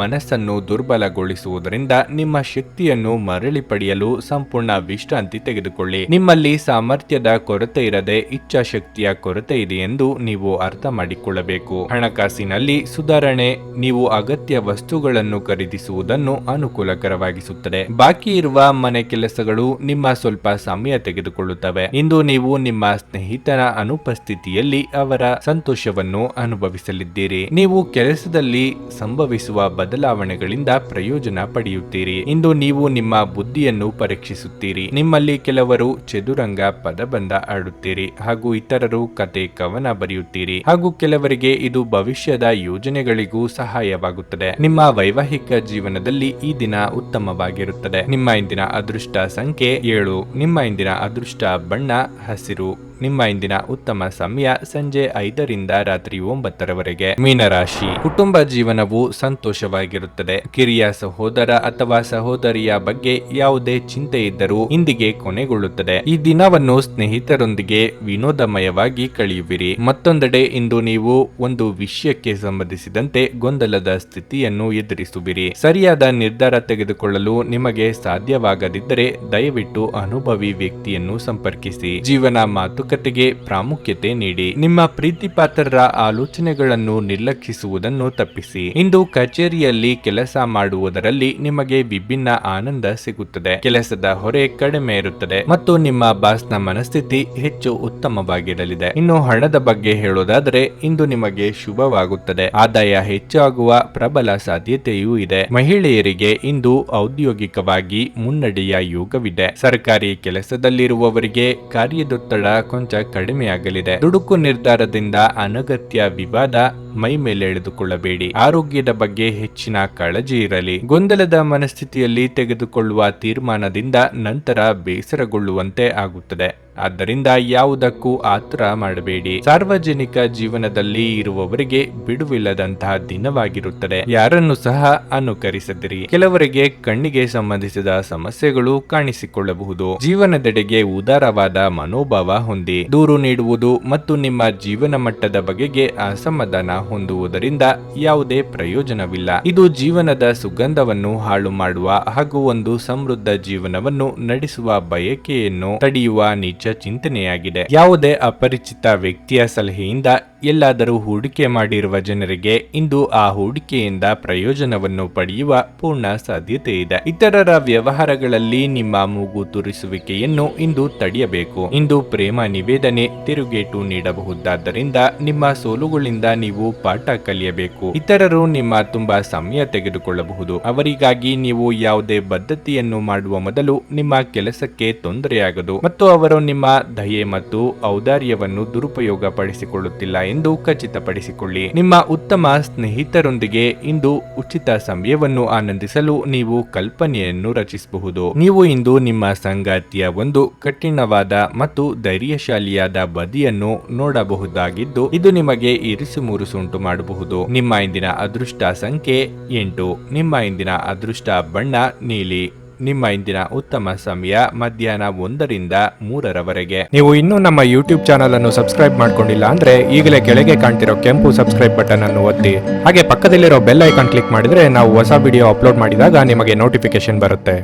[SPEAKER 1] ಮನಸ್ಸನ್ನು ದುರ್ಬಲಗೊಳಿಸುವುದರಿಂದ ನಿಮ್ಮ ಶಕ್ತಿಯನ್ನು ಮರಳಿ ಪಡೆಯಲು ಸಂಪೂರ್ಣ ವಿಶ್ರಾಂತಿ ತೆಗೆದುಕೊಳ್ಳಿ. ನಿಮ್ಮಲ್ಲಿ ಸಾಮರ್ಥ್ಯದ ಕೊರತೆ ಇರದೆ ಇಚ್ಛಾಶಕ್ತಿಯ ಕೊರತೆ ಇದೆ ಎಂದು ನೀವು ಅರ್ಥ ಮಾಡಿಕೊಳ್ಳಬೇಕು. ಹಣಕಾಸಿನಲ್ಲಿ ಸುಧಾರಣೆ ನೀವು ಅಗತ್ಯ ವಸ್ತುಗಳನ್ನು ಖರೀದಿಸುವುದನ್ನು ಅನುಕೂಲಕರವಾಗಿಸುತ್ತದೆ. ಬಾಕಿ ಇರುವ ಮನೆ ಕೆಲಸಗಳು ನಿಮ್ಮ ಸ್ವಲ್ಪ ಸಮಯ ತೆಗೆದುಕೊಳ್ಳುತ್ತವೆ. ಇಂದು ನೀವು ನಿಮ್ಮ ಸ್ನೇಹಿತನ ಅನುಪಸ್ಥಿತಿಯಲ್ಲಿ ಅವರ ಸಂತೋಷವನ್ನು ಅನುಭವಿಸಲಿದ್ದೀರಿ. ನೀವು ಕೆಲಸದಲ್ಲಿ ಸಂಭವಿಸುವ ಬದಲಾವಣೆಗಳಿಂದ ಪ್ರಯೋಜನ ಪಡೆಯುತ್ತೀರಿ. ಇಂದು ನೀವು ನಿಮ್ಮ ಬುದ್ಧಿಯನ್ನು ಪರೀಕ್ಷಿಸುತ್ತೀರಿ. ನಿಮ್ಮಲ್ಲಿ ಕೆಲವರು ಚದುರಂಗ ಪದಬಂಧ ಆಡುತ್ತೀರಿ ಹಾಗೂ ಇತರರು ಕತೆ ಕವನ ಬರೆಯುತ್ತೀರಿ ಹಾಗೂ ಕೆಲವರಿಗೆ ಇದು ಭವಿಷ್ಯದ ಯೋಜನೆಗಳಿಗೂ ಸಹಾಯವಾಗುತ್ತದೆ. ನಿಮ್ಮ ವೈವಾಹಿಕ ಜೀವನದಲ್ಲಿ ಈ ದಿನ ಉತ್ತಮವಾಗಿರುತ್ತದೆ. ನಿಮ್ಮ ಇಂದಿನ ಅದೃಷ್ಟ ಸಂಖ್ಯೆ 7. ನಿಮ್ಮ ಇಂದಿನ ಅದೃಷ್ಟ ಬಣ್ಣ ಹಸಿರು. ನಿಮ್ಮ ಇಂದಿನ ಉತ್ತಮ ಸಮಯ ಸಂಜೆ 5 ರಿಂದ ರಾತ್ರಿ 9 ರವರೆಗೆ. ಮೀನರಾಶಿ. ಕುಟುಂಬ ಜೀವನವು ಸಂತೋಷವಾಗಿರುತ್ತದೆ. ಕಿರಿಯ ಸಹೋದರ ಅಥವಾ ಸಹೋದರಿಯ ಬಗ್ಗೆ ಯಾವುದೇ ಚಿಂತೆ ಇದ್ದರೂ ಇಂದಿಗೆ ಕೊನೆಗೊಳ್ಳುತ್ತದೆ. ಈ ದಿನವನ್ನು ಸ್ನೇಹಿತರೊಂದಿಗೆ ವಿನೋದಮಯವಾಗಿ ಕಳೆಯುವಿರಿ. ಮತ್ತೊಂದೆಡೆ ಇಂದು ನೀವು ಒಂದು ವಿಷಯಕ್ಕೆ ಸಂಬಂಧಿಸಿದಂತೆ ಗೊಂದಲದ ಸ್ಥಿತಿಯನ್ನು ಎದುರಿಸುವಿರಿ. ಸರಿಯಾದ ನಿರ್ಧಾರ ತೆಗೆದುಕೊಳ್ಳಲು ನಿಮಗೆ ಸಾಧ್ಯವಾಗದಿದ್ದರೆ ದಯವಿಟ್ಟು ಅನುಭವಿ ವ್ಯಕ್ತಿಯನ್ನು ಸಂಪರ್ಕಿಸಿ. ಜೀವನ ಮಾತುಕತೆಗೆ ಪ್ರಾಮುಖ್ಯತೆ ನೀಡಿ. ನಿಮ್ಮ ಪ್ರೀತಿಪಾತ್ರರ ಆಲೋಚನೆಗಳನ್ನು ನಿರ್ಲಕ್ಷಿಸುವುದನ್ನು ತಪ್ಪಿಸಿ. ಇಂದು ಕಚೇರಿಯಲ್ಲಿ ಕೆಲಸ ಮಾಡುವುದರಲ್ಲಿ ನಿಮಗೆ ವಿಭಿನ್ನ ಆನಂದ ಸಿಗುತ್ತದೆ. ಕೆಲಸದ ಹೊರೆ ಕಡಿಮೆ ಇರುತ್ತದೆ ಮತ್ತು ನಿಮ್ಮ ಬಾಸ್ನ ಮನಸ್ಥಿತಿ ಹೆಚ್ಚು ಉತ್ತಮವಾಗಿರಲಿದೆ. ಇನ್ನು ಹಣದ ಬಗ್ಗೆ ಹೇಳೋದಾದರೆ ಇಂದು ನಿಮಗೆ ಶುಭವಾಗುತ್ತದೆ. ಆದಾಯ ಹೆಚ್ಚಾಗುವ ಪ್ರಬಲ ಸಾಧ್ಯತೆಯೂ ಇದೆ. ಮಹಿಳೆಯರಿಗೆ ಇಂದು ಔದ್ಯೋಗಿಕವಾಗಿ ಮುನ್ನಡೆಯ ಯೋಗವಿದೆ. ಸರ್ಕಾರಿ ಕೆಲಸದಲ್ಲಿರುವವರಿಗೆ ಕಾರ್ಯದೊತ್ತಡ ಕೊಂಚ ಕಡಿಮೆಯಾಗಲಿದೆ. ದುಡುಕು ನಿರ್ಧಾರದಿಂದ ಅನಗತ್ಯ ವಿವಾದ ಮೈ ಮೇಲೆ ಎಳೆದುಕೊಳ್ಳಬೇಡಿ. ಆರೋಗ್ಯದ ಬಗ್ಗೆ ಹೆಚ್ಚಿನ ಕಾಳಜಿ ಇರಲಿ. ಗೊಂದಲದ ಮನಸ್ಥಿತಿಯಲ್ಲಿ ತೆಗೆದುಕೊಳ್ಳುವ ತೀರ್ಮಾನದಿಂದ ನಂತರ ಬೇಸರಗೊಳ್ಳುವಂತೆ ಆಗುತ್ತದೆ. ಆದ್ದರಿಂದ ಯಾವುದಕ್ಕೂ ಆತುರ ಮಾಡಬೇಡಿ. ಸಾರ್ವಜನಿಕ ಜೀವನದಲ್ಲಿ ಇರುವವರಿಗೆ ಬಿಡುವಿಲ್ಲದಂತಹ ದಿನವಾಗಿರುತ್ತದೆ. ಯಾರನ್ನು ಸಹ ಅನುಕರಿಸದಿರಿ. ಕೆಲವರಿಗೆ ಕಣ್ಣಿಗೆ ಸಂಬಂಧಿಸಿದ ಸಮಸ್ಯೆಗಳು ಕಾಣಿಸಿಕೊಳ್ಳಬಹುದು. ಜೀವನದೆಡೆಗೆ ಉದಾರವಾದ ಮನೋಭಾವ ಹೊಂದಿ. ದೂರು ನೀಡುವುದು ಮತ್ತು ನಿಮ್ಮ ಜೀವನ ಮಟ್ಟದ ಬಗೆಗೆ ಅಸಮಾಧಾನ ಹೊಂದುವುದರಿಂದ ಯಾವುದೇ ಪ್ರಯೋಜನವಿಲ್ಲ. ಇದು ಜೀವನದ ಸುಗಂಧವನ್ನು ಹಾಳು ಮಾಡುವ ಹಾಗೂ ಒಂದು ಸಮೃದ್ಧ ಜೀವನವನ್ನು ನಡೆಸುವ ಬಯಕೆಯನ್ನು ತಡೆಯುವ ನಿಜ ಚಿಂತನೆಯಾಗಿದೆ. ಯಾವುದೇ ಅಪರಿಚಿತ ವ್ಯಕ್ತಿಯ ಸಲಹೆಯಿಂದ ಎಲ್ಲಾದರೂ ಹೂಡಿಕೆ ಮಾಡಿರುವ ಜನರಿಗೆ ಇಂದು ಆ ಹೂಡಿಕೆಯಿಂದ ಪ್ರಯೋಜನವನ್ನು ಪಡೆಯುವ ಪೂರ್ಣ ಸಾಧ್ಯತೆ ಇದೆ. ಇತರರ ವ್ಯವಹಾರಗಳಲ್ಲಿ ನಿಮ್ಮ ಮೂಗು ತುರಿಸುವಿಕೆಯನ್ನು ಇಂದು ತಡೆಯಬೇಕು. ಇಂದು ಪ್ರೇಮ ನಿವೇದನೆ ತಿರುಗೇಟು ನೀಡಬಹುದಾದ್ದರಿಂದ ನಿಮ್ಮ ಸೋಲುಗಳಿಂದ ನೀವು ಪಾಠ ಕಲಿಯಬೇಕು. ಇತರರು ನಿಮ್ಮ ತುಂಬಾ ಸಮಯ ತೆಗೆದುಕೊಳ್ಳಬಹುದು. ಅವರಿಗಾಗಿ ನೀವು ಯಾವುದೇ ಬದ್ಧತೆಯನ್ನು ಮಾಡುವ ಮೊದಲು ನಿಮ್ಮ ಕೆಲಸಕ್ಕೆ ತೊಂದರೆಯಾಗದು ಮತ್ತು ಅವರು ನಿಮ್ಮ ದಯೆ ಮತ್ತು ಔದಾರ್ಯವನ್ನು ದುರುಪಯೋಗ ಪಡಿಸಿಕೊಳ್ಳುತ್ತಿಲ್ಲ ಎಂದು ಖಚಿತಪಡಿಸಿಕೊಳ್ಳಿ. ನಿಮ್ಮ ಉತ್ತಮ ಸ್ನೇಹಿತರೊಂದಿಗೆ ಇಂದು ಉಚಿತ ಸಮಯವನ್ನು ಆನಂದಿಸಲು ನೀವು ಕಲ್ಪನೆಯನ್ನು ರಚಿಸಬಹುದು. ನೀವು ಇಂದು ನಿಮ್ಮ ಸಂಗಾತಿಯ ಒಂದು ಕಠಿಣವಾದ ಮತ್ತು ಧೈರ್ಯಶಾಲಿಯಾದ ಬದಿಯನ್ನು ನೋಡಬಹುದಾಗಿದ್ದು ಇದು ನಿಮಗೆ ಇರಿಸುಮುರುಸುಂಟು ಮಾಡಬಹುದು. ನಿಮ್ಮ ಇಂದಿನ ಅದೃಷ್ಟ ಸಂಖ್ಯೆ 8. ನಿಮ್ಮ ಇಂದಿನ ಅದೃಷ್ಟ ಬಣ್ಣ ನೀಲಿ. ನಿಮ್ಮ ಇಂದಿನ ಉತ್ತಮ ಸಮಯ ಮಧ್ಯಾಹ್ನ 1 ರಿಂದ 3 ರವರೆಗೆ. ನೀವು ಇನ್ನೂ ನಮ್ಮ ಯೂಟ್ಯೂಬ್ ಚಾನಲ್ ಅನ್ನು ಸಬ್ಸ್ಕ್ರೈಬ್ ಮಾಡ್ಕೊಂಡಿಲ್ಲ ಅಂದ್ರೆ ಈಗಲೇ ಕೆಳಗೆ ಕಾಣ್ತಿರೋ ಕೆಂಪು ಸಬ್ಸ್ಕ್ರೈಬ್ ಬಟನ್ ಅನ್ನು ಒತ್ತಿ. ಹಾಗೆ ಪಕ್ಕದಲ್ಲಿರೋ ಬೆಲ್ ಐಕಾನ್ ಕ್ಲಿಕ್ ಮಾಡಿದ್ರೆ ನಾವು ಹೊಸ ವಿಡಿಯೋ ಅಪ್ಲೋಡ್ ಮಾಡಿದಾಗ ನಿಮಗೆ ನೋಟಿಫಿಕೇಶನ್ ಬರುತ್ತೆ.